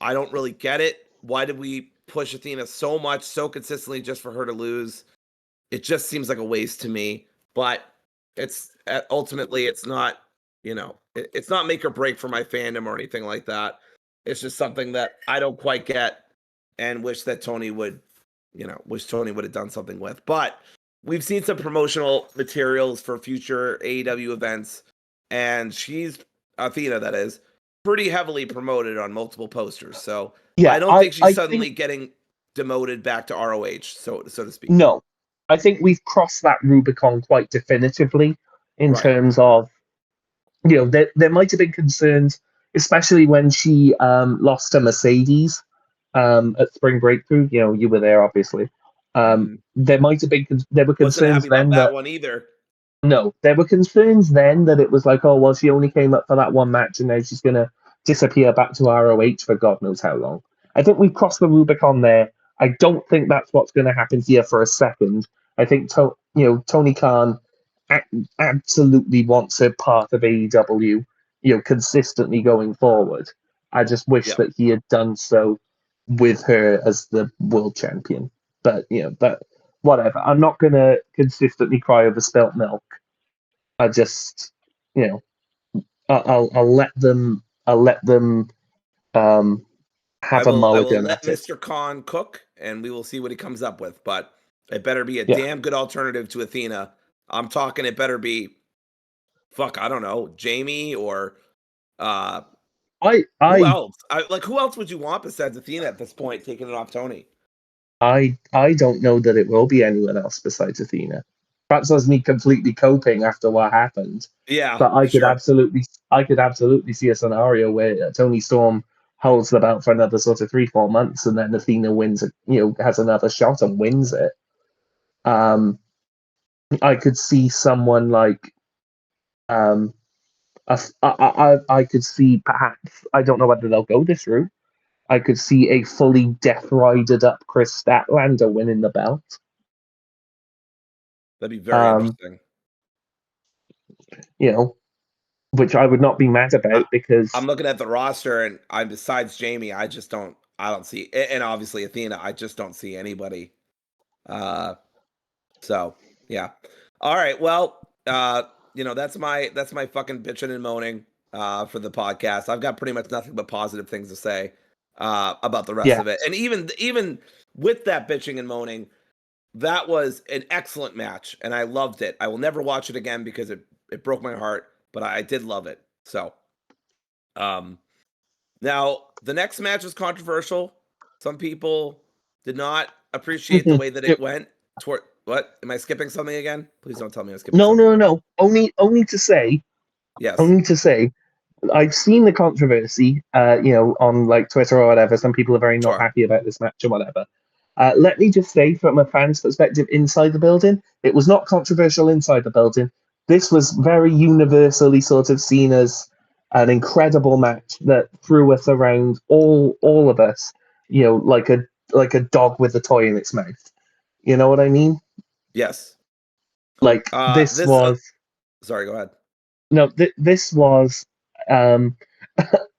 I don't really get it. Why did we push Athena so much, so consistently just for her to lose? It just seems like a waste to me. But it's ultimately it's not, it's not make or break for my fandom or anything like that. It's just something that I don't quite get and wish that Tony would, wish Tony would have done something with. But we've seen some promotional materials for future AEW events, and she's Athena, that is, pretty heavily promoted on multiple posters. So yeah, I don't think she's I suddenly think, getting demoted back to ROH, so to speak. no, I think we've crossed that Rubicon quite definitively in Right. terms of, there might have been concerns, especially when she lost to Mercedes at Spring Breakthrough. You were there, obviously. Mhm. There might have been there were Wasn't concerns happy about then that that one either. no, there were concerns then that it was like, oh well, she only came up for that one match, and now she's gonna disappear back to ROH for God knows how long. I think we've crossed the Rubicon there. I don't think that's what's going to happen here for a second. I think Tony Khan a- absolutely wants her part of AEW, consistently going forward. I just wish Yeah. that he had done so with her as the world champion. But that whatever. I'm not going to consistently cry over spilt milk. I just, you know, I'll let them. I'll let them I have a will mulligan let at it. Mr. Khan cook, and we will see what he comes up with. But it better be a Yeah, damn good alternative to Athena. I'm talking. It better be fuck. I don't know, Jamie or uh I who I else? Who else would you want besides Athena at this point, taking it off Tony? I don't know that it will be anyone else besides Athena. Perhaps that's me completely coping after what happened. Yeah, But sure. I could absolutely see a scenario where Tony Storm holds the belt for another sort of 3-4 months, and then Athena wins it. Has another shot and wins it. Um, I could see someone like um, I could see perhaps, I don't know whether they'll go this route. I could see a fully death ridered up Chris Statlander winning the belt. That'd be very Um, interesting. you know, which I would not be mad I, about I'm because looking at the roster, and I'm besides Jamie, I just don't. I don't see, and obviously Athena, I just don't see anybody. Uh, So yeah. All right. Well, that's my fucking bitching and moaning for the podcast. I've got pretty much nothing but positive things to say about the rest yeah. of it. And even with that bitching and moaning, that was an excellent match, and I loved it. I will never watch it again because it broke my heart, but I did love it. So um now the next match was controversial. Some people did not appreciate the way that it went. Toward what? Am I skipping something again? Please don't tell me I'm skipping No, something. no, no. Yes. Only to say, I've seen the controversy, on like Twitter or whatever. Some people are very not Sure. happy about this match or whatever. Let me just say, from a fan's perspective inside the building, it was not controversial inside the building. This was very universally sort of seen as an incredible match that threw us around, all of us, like a dog with a toy in its mouth. You know what I mean? Yes. Like this This. was Sorry. Go ahead. no, this was um,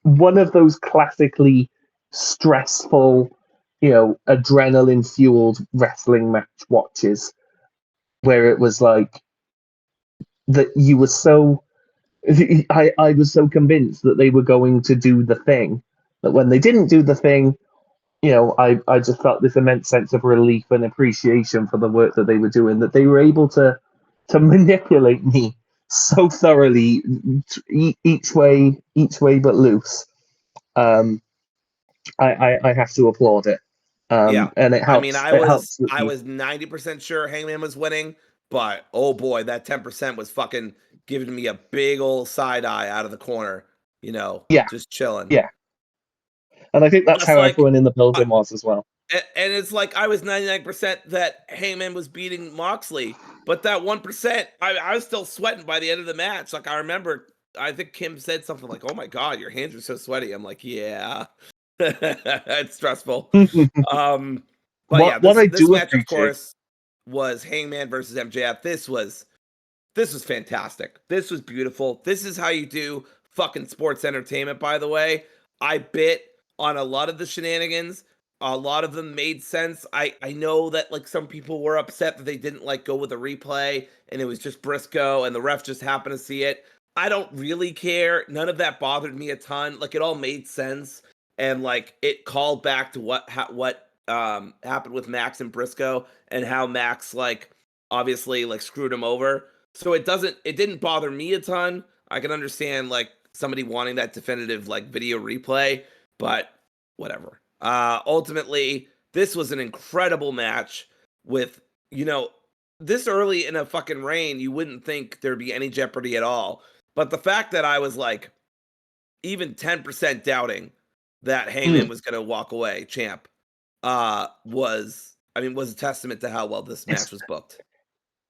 one of those classically stressful, adrenaline fueled wrestling match watches where it was like that you were so I was so convinced that they were going to do the thing that when they didn't do the thing, I just felt this immense sense of relief and appreciation for the work that they were doing, that they were able to manipulate me so thoroughly, each way but loose. Um, I have to applaud it. Yeah. And it I mean, helps. It helps that I the was 90% sure Hangman was winning, but oh boy, that 10% was fucking giving me a big old side eye out of the corner. yeah, Just chilling. yeah, and I think that's Plus, how like, everyone in the I, building was as well. and it's like I was 99% that Hangman was beating Moxley, but that 1%, I was still sweating by the end of the match. Like I remember, I think Kim said something like, "Oh my god, your hands are so sweaty." I'm like, "Yeah, it's stressful." Um, but yeah, What this I this do match, of appreciate, course, was Hangman versus MJF. This was fantastic. This was beautiful. This is how you do fucking sports entertainment, by the way. I bit on a lot of the shenanigans. A lot of them made sense. I know that like some people were upset that they didn't like go with a replay and it was just Briscoe and the ref just happened to see it. I don't really care. None of that bothered me a ton. Like it all made sense and like it called back to what happened with Max and Briscoe and how Max like obviously like screwed him over, so it didn't bother me a ton. I can understand like somebody wanting that definitive like video replay, but whatever. Ultimately, this was an incredible match with, you know, this early in a fucking reign, you wouldn't think there'd be any jeopardy at all. But the fact that I was like even 10% doubting that Hangman was going to walk away champ was a testament to how well this match was booked.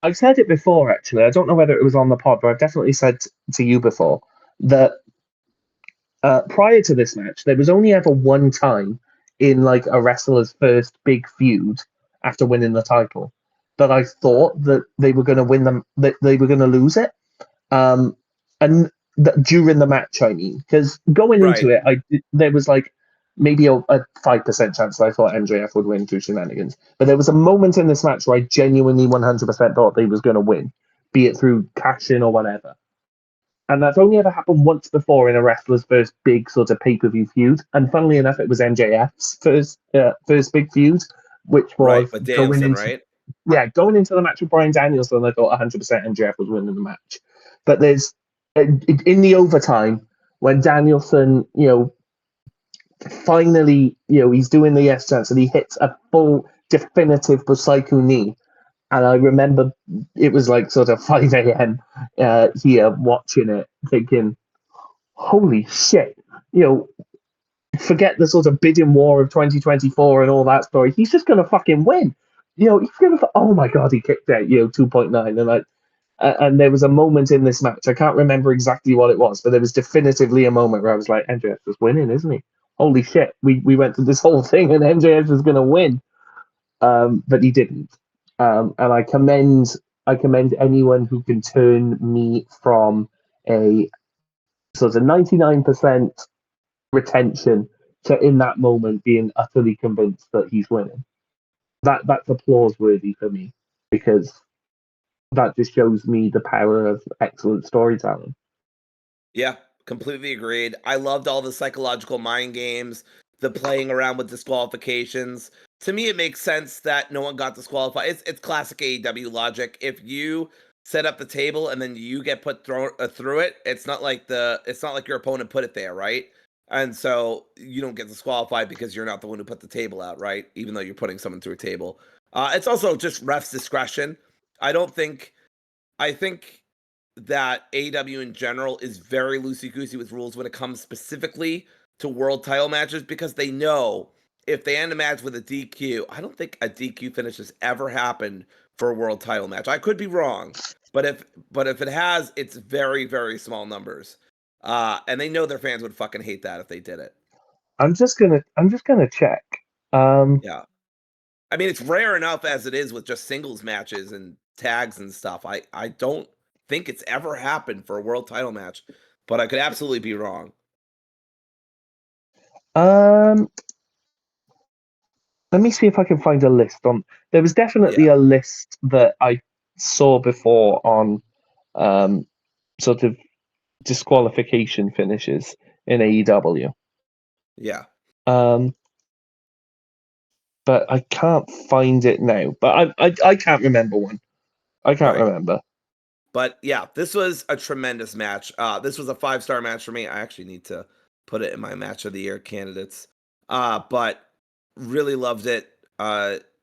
I've said it before, actually. I don't know whether it was on the pod, but I've definitely said to you before that prior to this match, there was only ever one time in like a wrestler's first big feud after winning the title that I thought that they were going to win them, that they were going to lose it. And during the match, I mean, because going into it, there was like maybe a 5% chance that I thought MJF would win through shenanigans. But there was a moment in this match where I genuinely 100% thought they was going to win, be it through cash in or whatever. And that's only ever happened once before in a wrestler's first big sort of pay-per-view feud. And funnily enough, it was MJF's first big feud, which was with Danielson, going into the match with Bryan Danielson. I thought 100% MJF was winning the match. But there's in the overtime when Danielson, finally, he's doing the yes chance and he hits a full definitive Bosaiku knee. And I remember it was like sort of 5 a.m. Here watching it, thinking, holy shit, forget the sort of bidding war of 2024 and all that story. He's just going to fucking win. He's going to, oh my God, he kicked out, 2.9. And there was a moment in this match, I can't remember exactly what it was, but there was definitively a moment where I was like, MJF was winning, isn't he? Holy shit, we went through this whole thing and MJF was going to win. But he didn't. And I commend anyone who can turn me from a sort of 99% retention to in that moment being utterly convinced that he's winning. That's applause worthy for me, because that just shows me the power of excellent storytelling. Yeah, completely agreed. I loved all the psychological mind games, the playing around with disqualifications. To me, it makes sense that no one got disqualified. It's classic AEW logic. If you set up the table and then you get put through it, it's not like your opponent put it there, right? And so you don't get disqualified because you're not the one who put the table out, right? Even though you're putting someone through a table. It's also just ref's discretion. I think that AEW in general is very loosey-goosey with rules when it comes specifically to world title matches, because they know if they end a match with a DQ, I don't think a DQ finish has ever happened for a world title match. I could be wrong, but if it has, it's very, very small numbers. And they know their fans would fucking hate that if they did it. I'm just gonna check. Yeah. I mean, it's rare enough as it is with just singles matches and tags and stuff. I don't think it's ever happened for a world title match, but I could absolutely be wrong. Let me see if I can find a list on. There was definitely a list that I saw before on sort of disqualification finishes in AEW. Yeah. But I can't find it now. But I can't remember one. I can't remember. But yeah, this was a tremendous match. This was a 5-star match for me. I actually need to put it in my match of the year candidates. But really loved it.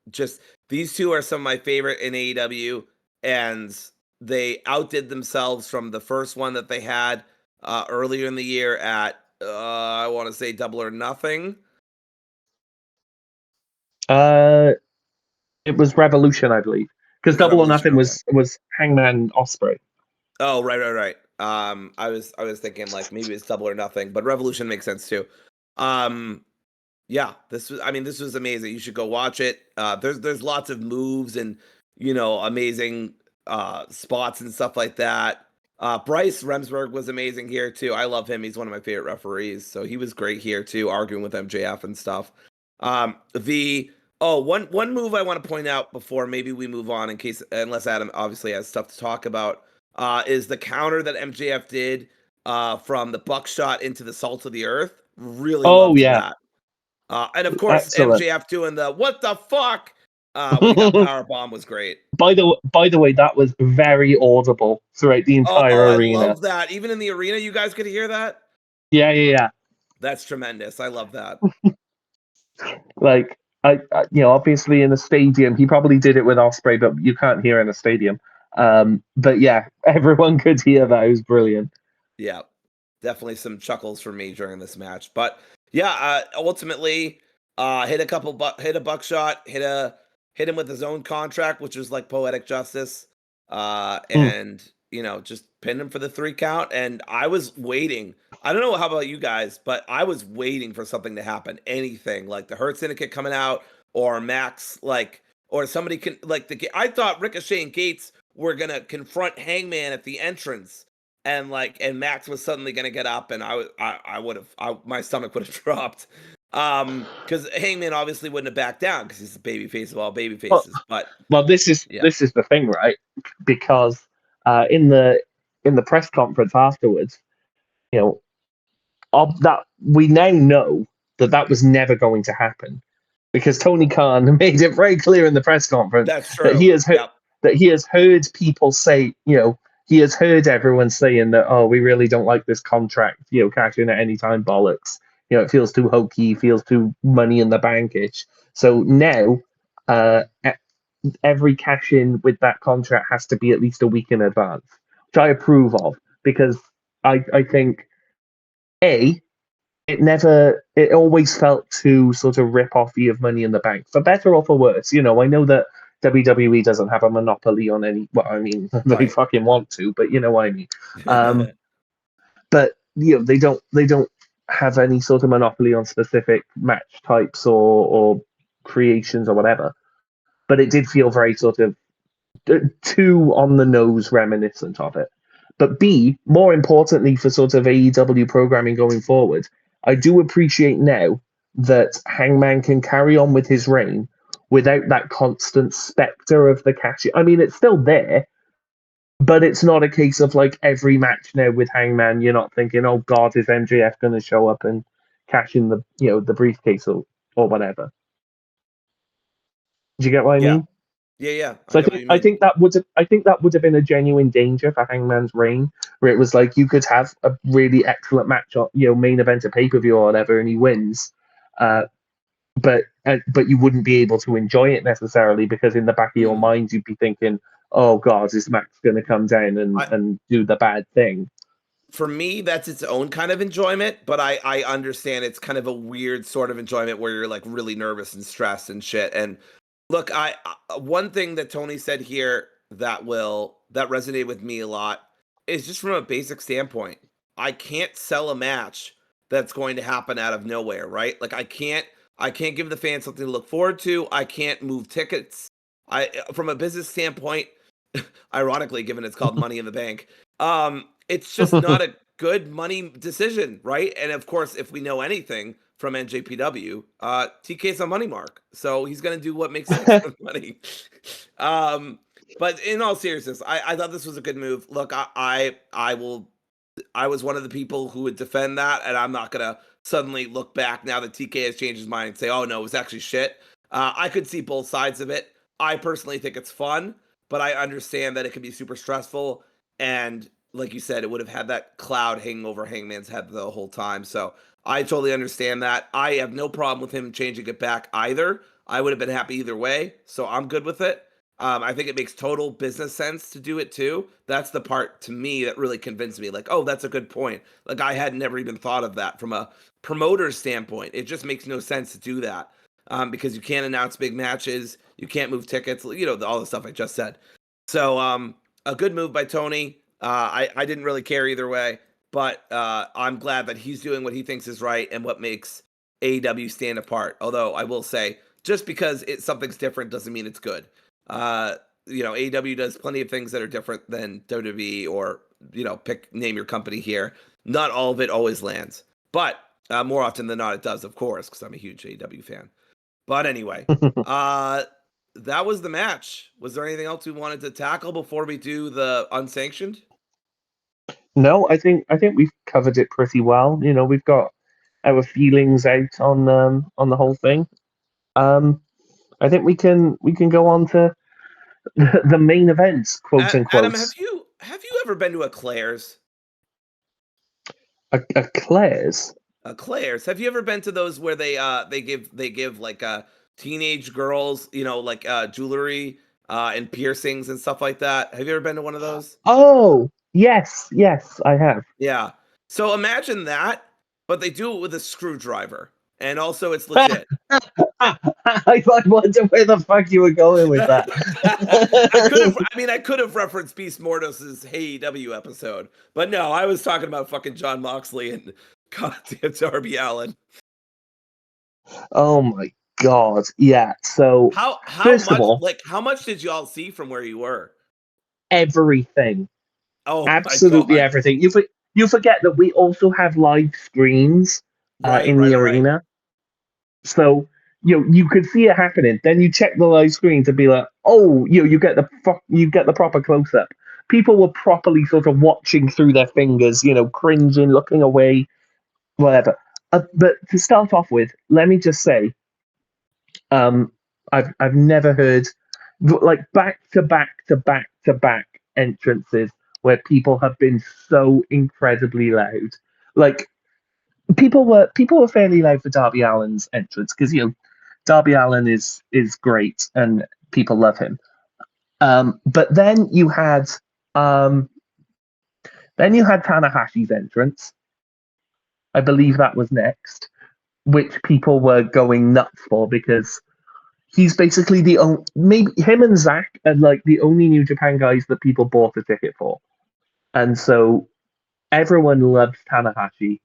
Just these two are some of my favorite in AEW, and they outdid themselves from the first one that they had earlier in the year at I want to say Double or Nothing. It was Revolution, I believe, because Double or Nothing was Hangman Ospreay. Oh, right. I was thinking like maybe it's Double or Nothing, but Revolution makes sense too. Yeah, this was amazing. You should go watch it. There's lots of moves and amazing spots and stuff like that. Bryce Remsburg was amazing here too. I love him. He's one of my favorite referees. So he was great here too, arguing with MJF and stuff. One move I want to point out before maybe we move on, unless Adam obviously has stuff to talk about, is the counter that MJF did from the buckshot into the salt of the earth. Really loved that. And of course, excellent. MJF doing the what the fuck when he got powerbomb was great. By the way, that was very audible throughout the entire arena. I love that. Even in the arena, you guys could hear that? Yeah. That's tremendous. I love that. Like, obviously in a stadium, he probably did it with Ospreay, but you can't hear in a stadium. But yeah, everyone could hear that. It was brilliant. Yeah, definitely some chuckles for me during this match. But yeah, ultimately, hit hit a buckshot, hit him with his own contract, which was like poetic justice. Mm. And just pinned him for the 3 count. And I was waiting. I don't know how about you guys, but I was waiting for something to happen. Anything like the Hurt Syndicate coming out, or Max, or somebody can I thought Ricochet and Gates were gonna confront Hangman at the entrance, and Max was suddenly gonna get up, and I would have, my stomach would have dropped, because Hangman obviously wouldn't have backed down because he's the baby face of all baby Well, faces. But well, this is yeah, this is the thing, right? Because in the press conference afterwards, you know, of that we now know that was never going to happen because Tony Khan made it very clear in the press conference that's that true. Yep. he has heard people say, he has heard everyone saying that, oh, we really don't like this contract, cash in at any time bollocks. It feels too hokey, feels too money in the bankish. So now, every cash in with that contract has to be at least a week in advance, which I approve of because I think a it always felt too sort of rip offy of Money in the Bank, for better or for worse. I know that WWE doesn't have a monopoly on any. Well, I mean, they Right. fucking want to, but you know what I mean. Um, but they don't have any sort of monopoly on specific match types or creations or whatever. But it did feel very sort of too on the nose reminiscent of it. But B, more importantly for sort of AEW programming going forward, I do appreciate now that Hangman can carry on with his reign without that constant specter of the catch. I mean, it's still there, but it's not a case of like every match now with Hangman, you're not thinking, oh God, is MJF going to show up and cash in the briefcase or whatever. Do you get what I Yeah. mean? Yeah. Yeah. I So get what you I mean. think that would have been a genuine danger for Hangman's reign, where it was like you could have a really excellent match on main event of pay per view or whatever, and he wins, uh, but you wouldn't be able to enjoy it necessarily because in the back of your Mm. mind you'd be thinking, oh God, is Max going to come down I and do the bad thing? For me, that's its own kind of enjoyment, but I understand it's kind of a weird sort of enjoyment where you're like really nervous and stressed and shit. And look, one thing that Tony said here that resonated with me a lot is just from a basic standpoint. I can't sell a match that's going to happen out of nowhere, right? Like I can't give the fans something to look forward to. I can't move tickets. From a business standpoint, ironically, given it's called Money in the Bank, it's just not a good money decision, right? And of course, if we know anything from NJPW, TK's a money mark, so he's going to do what makes sense with money. um, but in all seriousness, I thought this was a good move. Look, I was one of the people who would defend that, and I'm not gonna suddenly look back now that TK has changed his mind and say, "Oh no, it was actually shit." I could see both sides of it. I personally think it's fun, but I understand that it can be super stressful, and like you said, it would have had that cloud hanging over Hangman's head the whole time. So I totally understand that. I have no problem with him changing it back either. I would have been happy either way, so I'm good with it. I think it makes total business sense to do it too. That's the part to me that really convinced me. Like, oh, that's a good point. Like, I had never even thought of that from a promoter standpoint. It just makes no sense to do that, because you can't announce big matches, you can't move tickets, all the stuff I just said. So, a good move by Tony. I didn't really care either way, but I'm glad that he's doing what he thinks is right and what makes AEW stand apart. Although I will say, just because something's different doesn't mean it's good. Uh, AEW does plenty of things that are different than WWE or, name your company here. Not all of it always lands, but more often than not, it does, of course, because I'm a huge AEW fan. But anyway, uh, that was the match. Was there anything else we wanted to tackle before we do the unsanctioned? No, I think we've covered it pretty well. We've got our feelings out on the whole thing. Um, I think we can go on to the main events, quote Adam, unquote. have you ever been to a Claire's? A Claire's. Claire's. Have you ever been to those where they give like teenage girls, like jewelry and piercings and stuff like that. Have you ever been to one of those? Oh, yes, I have. Yeah. So imagine that, but they do it with a screwdriver. And also it's legit. I wonder where the fuck you were going with that. I could have referenced Beast Mortis's AEW episode, but no, I was talking about fucking John Moxley and goddamn Darby Allin. Oh my god. Yeah. So How first of much all, how much did y'all see from where you were? everything. Oh my Absolutely god. everything. You forget that we also have live screens Right, in right, the right. arena. So you could see it happening. Then you check the live screen to be like, oh, you get the proper close up. People were properly sort of watching through their fingers, cringing, looking away, whatever. But to start off with, let me just say, um, I've never heard like back to back to back to back entrances where people have been so incredibly loud. Like people were fairly loud for Darby Allin's entrance because Darby Allin is great and people love him. But um, then you had Tanahashi's entrance. I believe that was next, which people were going nuts for because he's basically the only, maybe him and Zack are like the only New Japan guys that people bought a ticket for, and so everyone loves Tanahashi.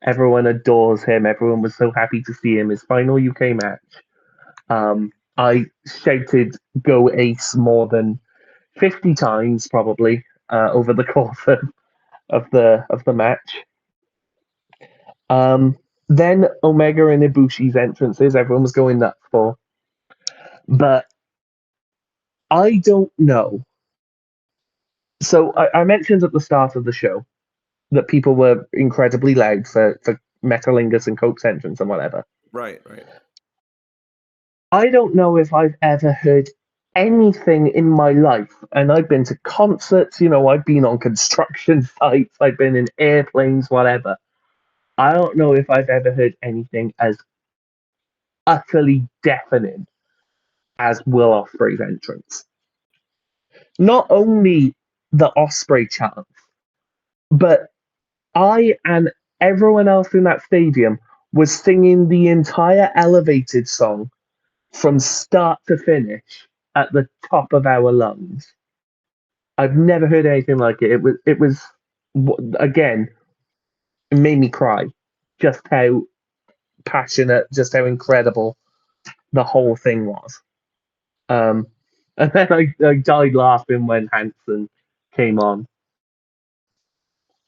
Everyone adores him. Everyone was so happy to see him. His final UK match. I shouted "Go Ace" more than 50 times probably over the course of the match. Then Omega and Ibushi's entrances, everyone was going nuts for. But I don't know. So I mentioned at the start of the show that people were incredibly loud for Metalingus and Cope's entrance and whatever. Right, right. I don't know if I've ever heard anything in my life, and I've been to concerts, I've been on construction sites, I've been in airplanes, whatever. I don't know if I've ever heard anything as utterly deafening as Will Ospreay's entrance. Not only the Ospreay chant, but I and everyone else in that stadium was singing the entire Elevated song from start to finish at the top of our lungs. I've never heard anything like it. It was again, it made me cry. Just how passionate, just how incredible the whole thing was. Um, and then I died laughing when Hanson came on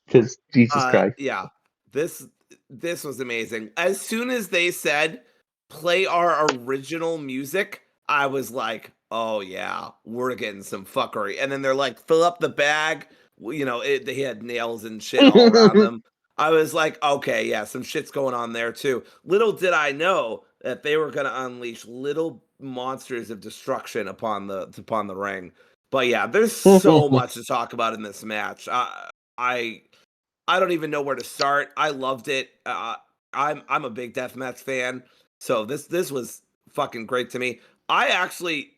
because Jesus Christ. Yeah. This this was amazing. As soon as they said play our original music, I was like, "Oh yeah, we're getting some fuckery." And then they're like, "Fill up the bag." They had nails and shit all around them. I was like, "Okay, yeah, some shit's going on there too." Little did I know that they were going to unleash little monsters of destruction upon the ring. But yeah, there's so much to talk about in this match. I I don't even know where to start. I loved it. I'm a big deathmatch fan, so this was fucking great to me. I actually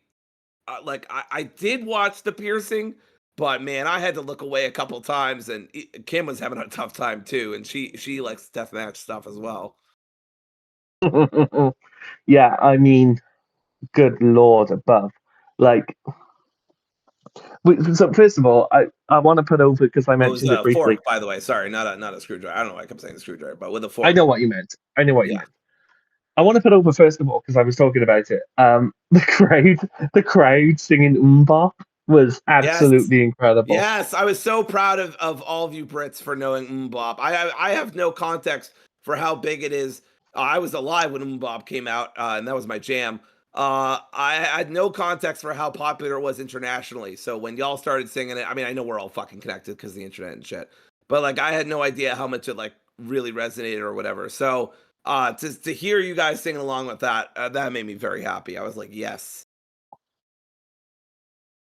I did watch the piercing, but man, I had to look away a couple times, and Kim was having a tough time too, and she likes deathmatch stuff as well. Yeah, I mean, good lord above. Like, so first of all, I want to put over because I Well, it was mentioned it a briefly. fork, by the way. Sorry, not a screwdriver. I don't know why I kept saying screwdriver, but with a I fork. know what you meant. I know what you Yeah. meant. I want to put over first of all because I was talking about it. The crowd singing "Umbop" was Yes. absolutely incredible. Yes, I was so proud of all of you Brits for knowing Mbop. I have no context for how big it is. I was alive when Mbop came out, and that was my jam. I had no context for how popular it was internationally. So when y'all started singing it, I mean, I know we're all fucking connected because of the internet and shit, but like I had no idea how much it like really resonated or whatever. So to hear you guys singing along with that, that made me very happy. I was like, yes.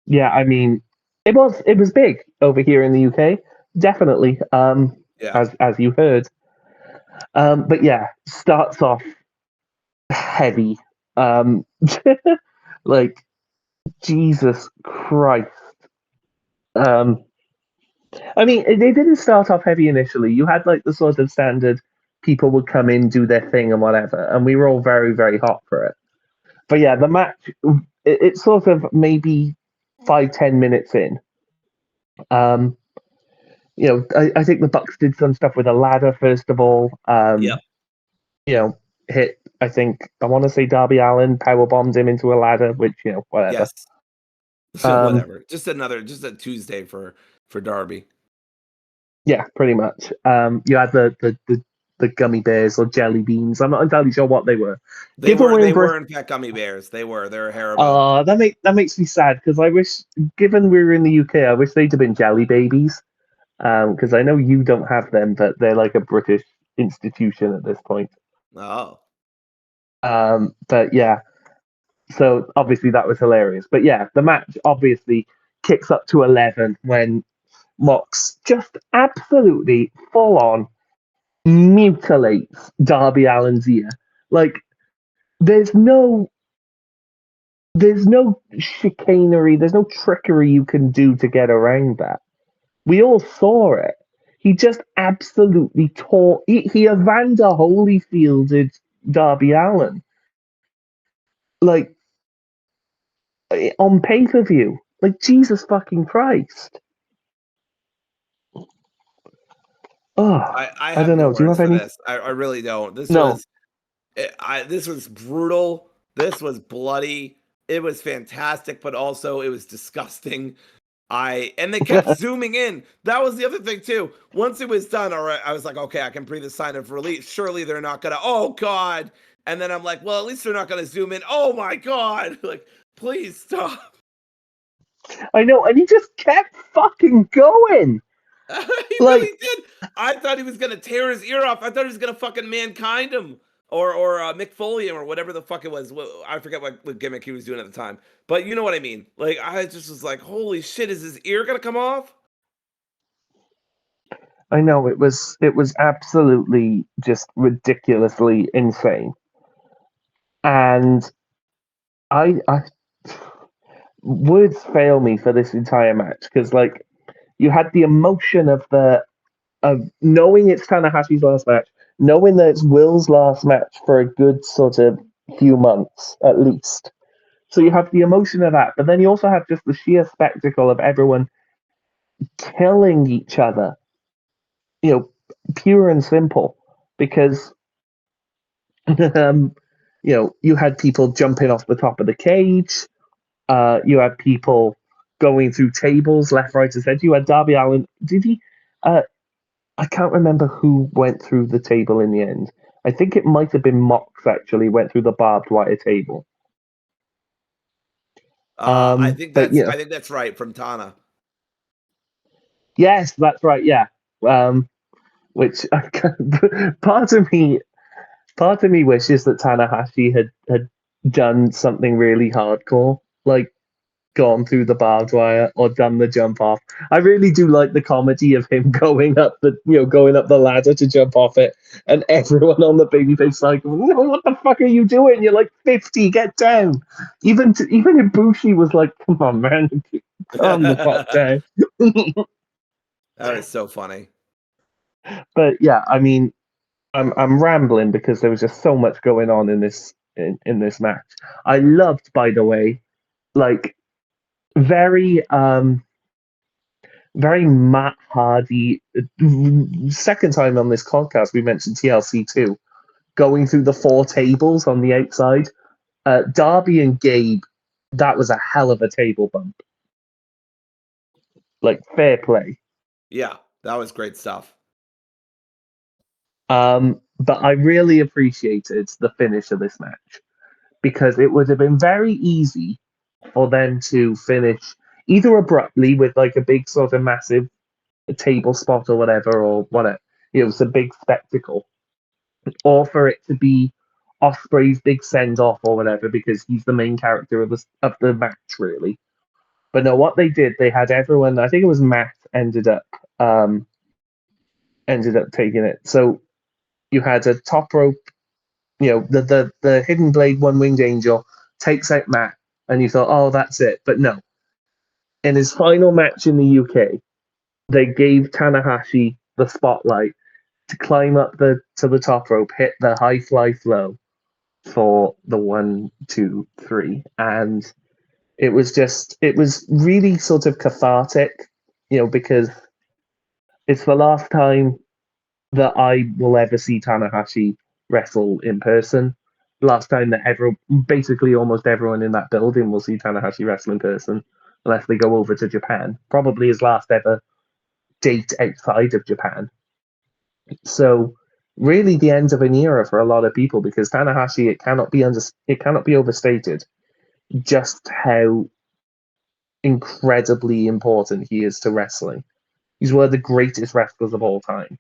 Yeah, I mean, it was big over here in the UK, definitely. Yeah. As you heard. But yeah, starts off heavy. Um, like Jesus Christ. Um, I mean, they didn't start off heavy initially. You had like the sort of standard people would come in, do their thing, and whatever, and we were all very, very hot for it. But yeah, the match, it's sort of maybe 5-10 minutes in. Um, I think the Bucks did some stuff with a ladder first of all. Yep. Hit. I think I want to say Darby Allin power bombed him into a ladder, which whatever. Yes. Whatever. Just a Tuesday for Darby. Yeah, pretty much. You had the gummy bears or jelly beans. I'm not entirely sure what they were. They were in fact gummy bears. They were Haribo. Oh, that makes me sad because I wish, given we were in the UK, I wish they'd have been jelly babies. Because I know you don't have them, but they're like a British institution at this point. Oh. But yeah, so obviously that was hilarious. But yeah, the match obviously kicks up to 11 when Mox just absolutely full on mutilates Darby Allin's ear. Like, there's no chicanery, there's no trickery you can do to get around that. We all saw it. He just absolutely tore. He Evander Holyfielded Darby Allin, like on pay per view. Like Jesus fucking Christ. Oh, I I have don't no know. Do you words have for any? this. I really don't. This No. was brutal. This was bloody. It was fantastic, but also it was disgusting. And they kept zooming in. That was the other thing too. Once it was done, all right, I was like, okay, I can breathe a sign of relief. Surely they're not gonna. Oh God! And then I'm like, well, at least they're not gonna zoom in. Oh my God! Like, please stop. I know, and he just kept fucking going. He Like, really did. I thought he was gonna tear his ear off. I thought he was gonna fucking mankind him or Mick Foley him or whatever the fuck it was. I forget what gimmick he was doing at the time, but you know what I mean. Like I just was like, holy shit, is his ear gonna come off? I know it was absolutely just ridiculously insane, and I words fail me for this entire match because like you had the emotion of knowing it's Tanahashi's last match, knowing that it's Will's last match for a good sort of few months at least. So you have the emotion of that, but then you also have just the sheer spectacle of everyone killing each other, pure and simple. Because you had people jumping off the top of the cage. You had people going through tables left, right, and center. You had Darby Allin. Did he? I can't remember who went through the table in the end. I think it might have been Mox actually went through the barbed wire table. I think But that's right from Tana. yes, that's right. Yeah. Which part of me wishes that Tanahashi had done something really hardcore, like gone through the barbed wire or done the jump off. I really do like the comedy of him going up the ladder to jump off it, and everyone on the babyface side going, "No, what the fuck are you doing? You're like 50, get down." Even Ibushi was like, "Come on, man, calm the fuck down." That was so funny. But yeah, I mean, I'm rambling because there was just so much going on in this match. I loved, by the way, like very very Matt Hardy. Second time on this podcast, we mentioned TLC 2 going through the four tables on the outside. Darby and Gabe, that was a hell of a table bump. Like, fair play. Yeah, that was great stuff. But I really appreciated the finish of this match because it would have been very easy for them to finish either abruptly with like a big sort of massive table spot or whatever, or whatever, it's a big spectacle, or for it to be Ospreay's big send off or whatever because he's the main character of the match, really. But no, what they did, they had everyone. I think it was Matt ended up taking it. So you had a top rope the Hidden Blade One-Winged Angel takes out Matt, and you thought, oh, that's it. But no. In his final match in the UK, they gave Tanahashi the spotlight to climb up to the top rope, hit the high fly flow for the 1, 2, 3, and it was really sort of cathartic, because it's the last time that I will ever see Tanahashi wrestle in person. Last time that basically almost everyone in that building will see Tanahashi wrestle in person, unless they go over to Japan. Probably his last ever date outside of Japan. So really the end of an era for a lot of people, because Tanahashi, it cannot be overstated just how incredibly important he is to wrestling. He's one of the greatest wrestlers of all time.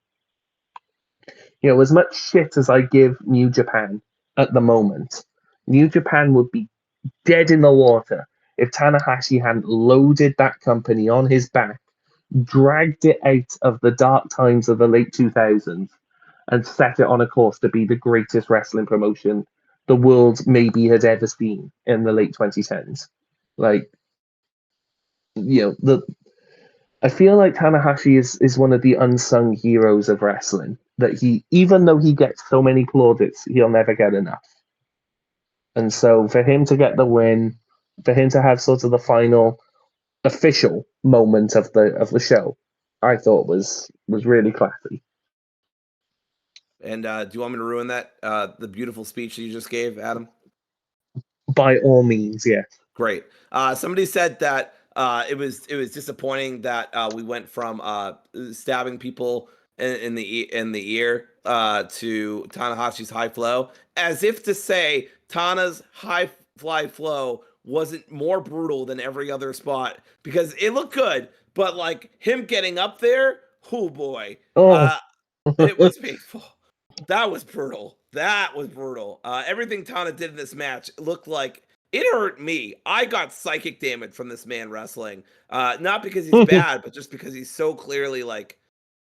As much shit as I give New Japan at the moment, New Japan would be dead in the water if Tanahashi hadn't loaded that company on his back, dragged it out of the dark times of the late 2000s, and set it on a course to be the greatest wrestling promotion the world maybe had ever seen in the late 2010s. Like, the I feel like Tanahashi is one of the unsung heroes of wrestling. That even though he gets so many plaudits, he'll never get enough. And so for him to get the win, for him to have sort of the final official moment of the show, I thought was really classy. And do you want me to ruin that the beautiful speech that you just gave, Adam? By all means, yes. Great. Somebody said that it was disappointing that we went from stabbing people in the ear to Tanahashi's high flow, as if to say Tana's high fly flow wasn't more brutal than every other spot, because it looked good, but like him getting up there, oh boy, it was painful. That was brutal. That was brutal. Everything Tana did in this match looked like it hurt me. I got psychic damage from this man wrestling. Not because he's bad, but just because he's so clearly like,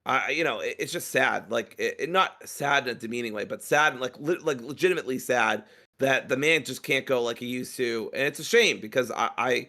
it's just sad. Like, not sad in a demeaning way, but sad, like legitimately sad that the man just can't go like he used to, and it's a shame because I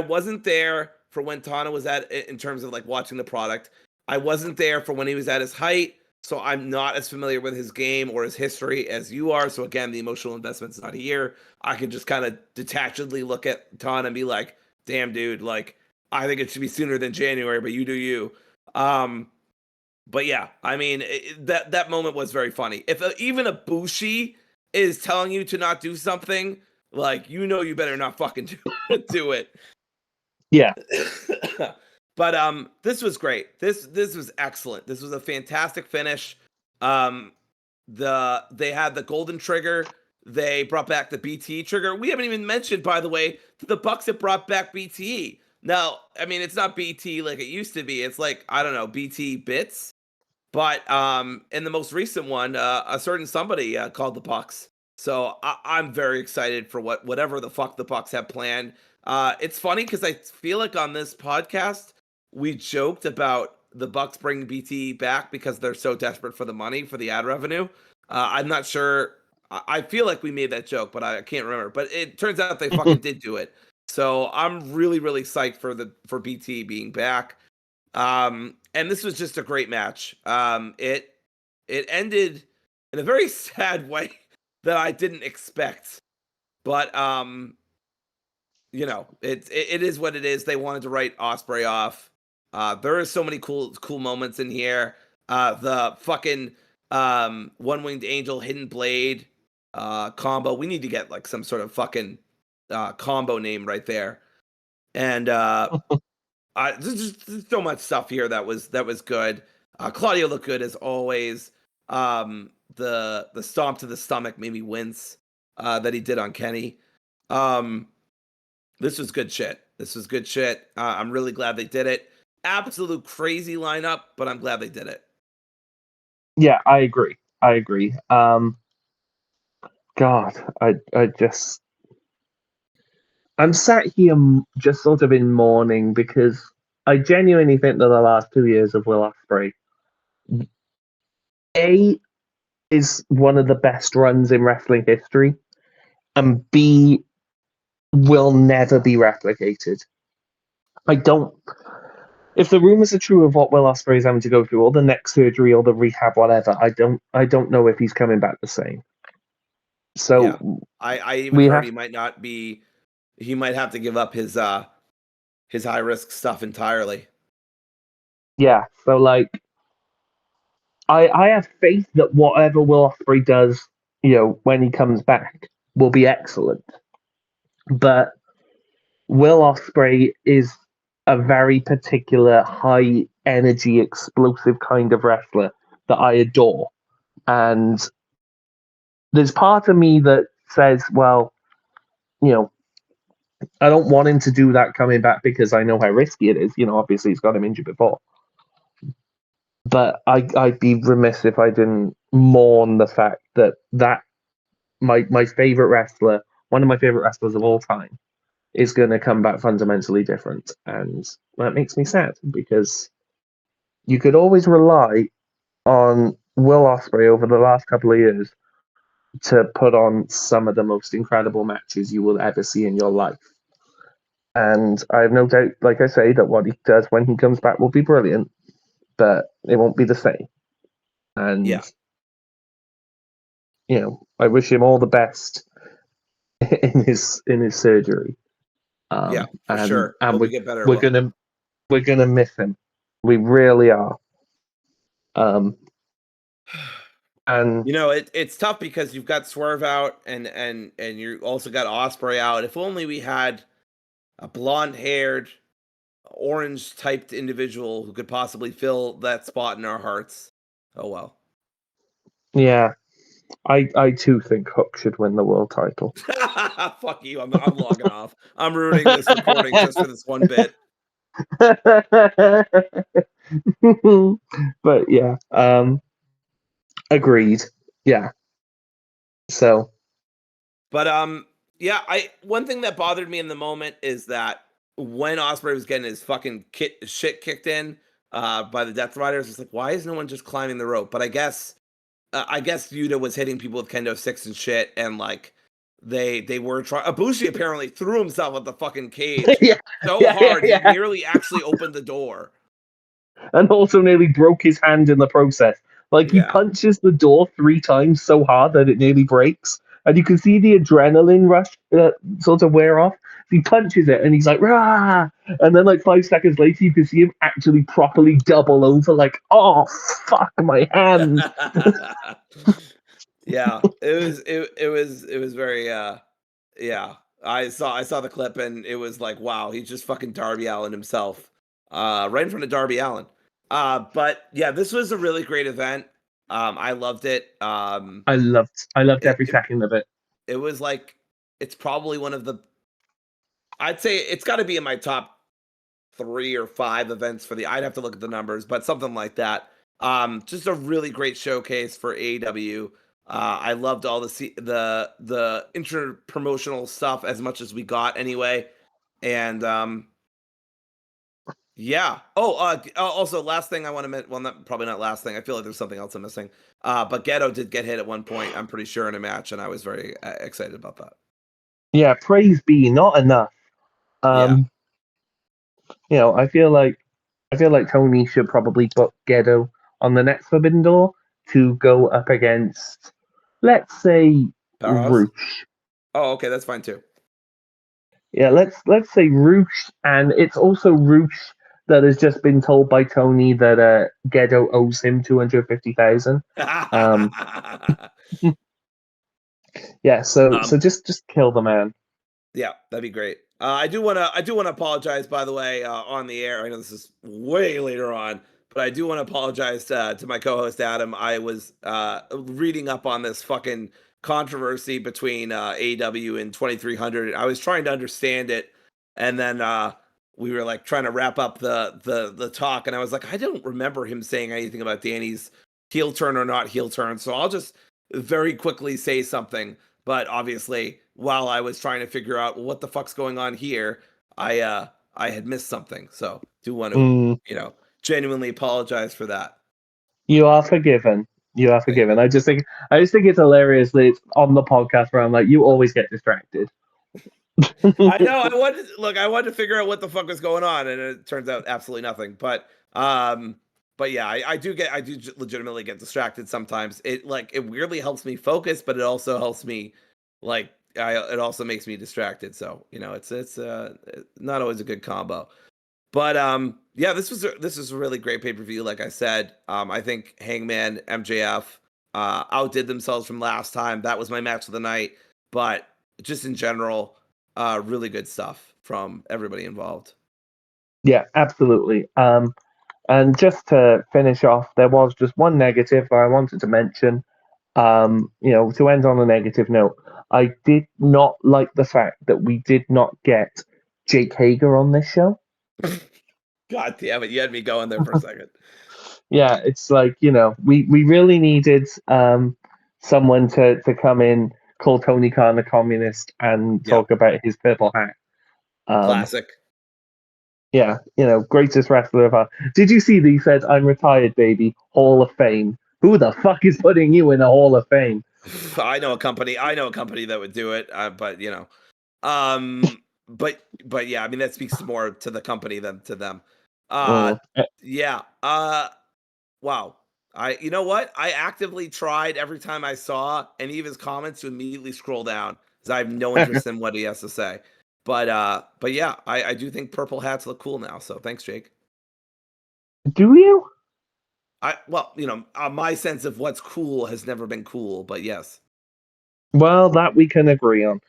wasn't there for when Tana was at, in terms of like watching the product. I wasn't there for when he was at his height. So I'm not as familiar with his game or his history as you are. So again, the emotional investment's not here. I can just kind of detachedly look at Ton and be like, damn, dude, like, I think it should be sooner than January, but you do you. But yeah, I mean, that moment was very funny. If even a Bushi is telling you to not do something, like, you better not fucking do it. Yeah. But this was great. This was excellent. This was a fantastic finish. They had the golden trigger. They brought back the BTE trigger. We haven't even mentioned, by the way, the Bucks have brought back BTE. Now, I mean, it's not BT like it used to be. It's like, I don't know, BT bits. But in the most recent one, a certain somebody called the Bucks. So I'm very excited for whatever the fuck the Bucks have planned. It's funny because I feel like on this podcast we joked about the Bucks bringing BT back because they're so desperate for the money, for the ad revenue. I'm not sure. I feel like we made that joke, but I can't remember. But it turns out they fucking did do it. So I'm really, really psyched for BT being back. And this was just a great match. It ended in a very sad way that I didn't expect. But it is what it is. They wanted to write Ospreay off. There are so many cool moments in here. The fucking one-winged angel hidden blade combo. We need to get like some sort of fucking combo name right there. And there's just so much stuff here that was good. Claudio looked good as always. The stomp to the stomach made me wince that he did on Kenny. This was good shit. I'm really glad they did it. Absolute crazy lineup, but I'm glad they did it. Yeah, I agree. God, I'm sat here just sort of in mourning because I genuinely think that the last 2 years of Will Ospreay, is one of the best runs in wrestling history, and B, will never be replicated. I don't. If the rumors are true of what Will Ospreay is having to go through, or the neck surgery, or the rehab, whatever, I don't know if he's coming back the same. Yeah, So I even we heard have, he might not be. He might have to give up his high risk stuff entirely. yeah. So like, I have faith that whatever Will Ospreay does, when he comes back, will be excellent. But Will Ospreay is a very particular high energy, explosive kind of wrestler that I adore. And there's part of me that says, well, you know, I don't want him to do that coming back because I know how risky it is. Obviously he's got him injured before. But I'd be remiss if I didn't mourn the fact that my favorite wrestler, one of my favorite wrestlers of all time, is going to come back fundamentally different. And that makes me sad because you could always rely on Will Ospreay over the last couple of years to put on some of the most incredible matches you will ever see in your life. And I have no doubt, like I say, that what he does when he comes back will be brilliant, but it won't be the same. And, Yeah, I wish him all the best in his surgery. yeah, for And sure. Hope we get better. we're gonna we're gonna miss him. We really are. And It's tough because you've got Swerve out and you also got Ospreay out. If only we had a blonde-haired, orange-typed individual who could possibly fill that spot in our hearts. Oh well. yeah, I too think Hook should win the world title. Fuck you. I'm logging off. I'm ruining this recording just for this one bit. But yeah, agreed. Yeah. So But yeah, one thing that bothered me in the moment is that when Ospreay was getting his fucking shit kicked in by the Death Riders, it's like, why is no one just climbing the rope? But I guess Yuta was hitting people with kendo sticks and shit, and like they were trying. Ibushi apparently threw himself at the fucking cage yeah, so yeah, yeah, hard he yeah. nearly actually opened the door. And also nearly broke his hand in the process. Like he Yeah. punches the door 3 times so hard that it nearly breaks, and you can see the adrenaline rush sort of wear off. He punches it, and he's like, "Rah!" And then, like 5 seconds later, you can see him actually properly double over, like, "Oh fuck, my hand!" Yeah, it was very yeah. I saw the clip and it was like, wow, he's just fucking Darby Allin himself. Right in front of Darby Allin. But yeah, this was a really great event. I loved it. I loved It, every it second of it. it was like it's probably one of the I'd say it's got to be in my top 3 or 5 events for the I'd have to look at the numbers, but something like that. Just a really great showcase for AEW. I loved all the inter promotional stuff as much as we got anyway. And yeah. Oh, also last thing I want to mention. Well, probably not last thing. I feel like there's something else I'm missing. But Ghetto did get hit at one point. I'm pretty sure in a match, and I was very excited about that. Yeah, praise be, not enough. Yeah. Um, I feel like Tony should probably book Gedo on the next Forbidden Door to go up against, let's say, Powerhouse. Roosh. Oh, okay, that's fine too. Yeah, let's say Roosh, and it's also Roosh that has just been told by Tony that Gedo owes him 250,000. Yeah, so um, just kill the man. Yeah, that'd be great. I do wanna apologize, by the way, on the air. I know this is way later on, but I do want to apologize to my co-host Adam. I was reading up on this fucking controversy between AEW and 2300. I was trying to understand it, and then we were like trying to wrap up the talk, and I was like, I don't remember him saying anything about Danny's heel turn or not heel turn, so I'll just very quickly say something. But obviously, while I was trying to figure out what the fuck's going on here, I had missed something. So do want to, Mm, genuinely apologize for that. you are forgiven. You are forgiven. I just think it's hilarious that it's on the podcast where I'm like, you always get distracted. I know. I wanted to figure out what the fuck was going on, and it turns out absolutely nothing. But yeah, I do legitimately get distracted sometimes. It weirdly helps me focus, but it also helps me it also makes me distracted. So it's not always a good combo. But yeah, this was a really great pay-per-view. Like I said, I think Hangman, MJF outdid themselves from last time. That was my match of the night. But just in general, really good stuff from everybody involved. Yeah, absolutely. And just to finish off, there was just one negative that I wanted to mention. To end on a negative note, I did not like the fact that we did not get Jake Hager on this show. God damn it, you had me going there for a second. Yeah, it's like, we really needed someone to come in, call Tony Khan a communist, and talk about his purple hat. Classic. Yeah, greatest wrestler of our. Did you see that he said, "I'm retired, baby, Hall of Fame"? Who the fuck is putting you in the Hall of Fame? I know a company that would do it, but but yeah, I mean that speaks more to the company than to them. Yeah. Wow. You know what? I actively tried every time I saw any of his comments to immediately scroll down because I have no interest in what he has to say. But yeah, I do think purple hats look cool now. So thanks, Jake. Do you? My sense of what's cool has never been cool, but yes. Well, that we can agree on.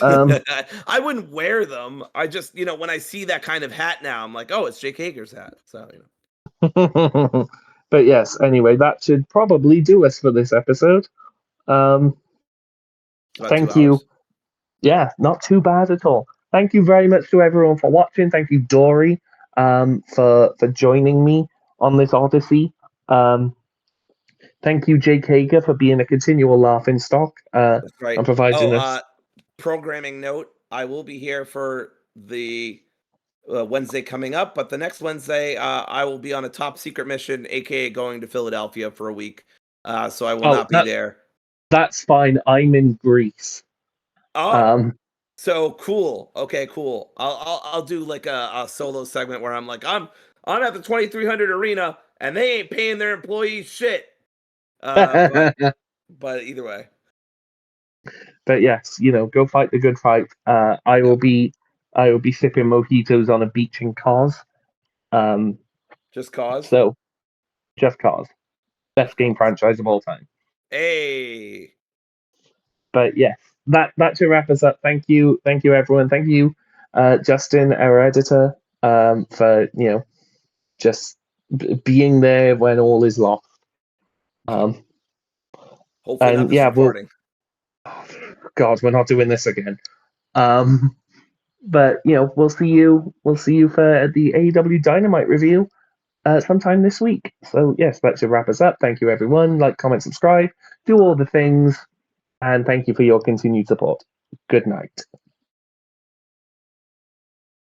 I wouldn't wear them. I just, when I see that kind of hat now, I'm like, oh, it's Jake Hager's hat. So, But yes, anyway, that should probably do us for this episode. Thank you. Yeah, not too bad at all. Thank you very much to everyone for watching. Thank you, Dory, for joining me on this odyssey. Thank you, Jake Hager, for being a continual laughing stock. That's right. And providing us. Programming note: I will be here for the Wednesday coming up, but the next Wednesday, I will be on a top secret mission, aka going to Philadelphia for a week. So I will not be there. That's fine. I'm in Greece. Oh, so cool. Okay, cool. I'll do like a solo segment where I'm like, I'm at the 2300 arena and they ain't paying their employees shit. But either way. But yes, go fight the good fight. I will be sipping mojitos on a beach in Cos. Just cause. So, just Cos, best game franchise of all time. Hey. But yes, that should wrap us up. Thank you, everyone. Thank you, Justin, our editor, for just being there when all is lost. Hopefully not this recording. God, we're not doing this again. But we'll see you for the AEW Dynamite review sometime this week. So yes, that should wrap us up. Thank you, everyone. Like, comment, subscribe, do all the things, and thank you for your continued support. Good night.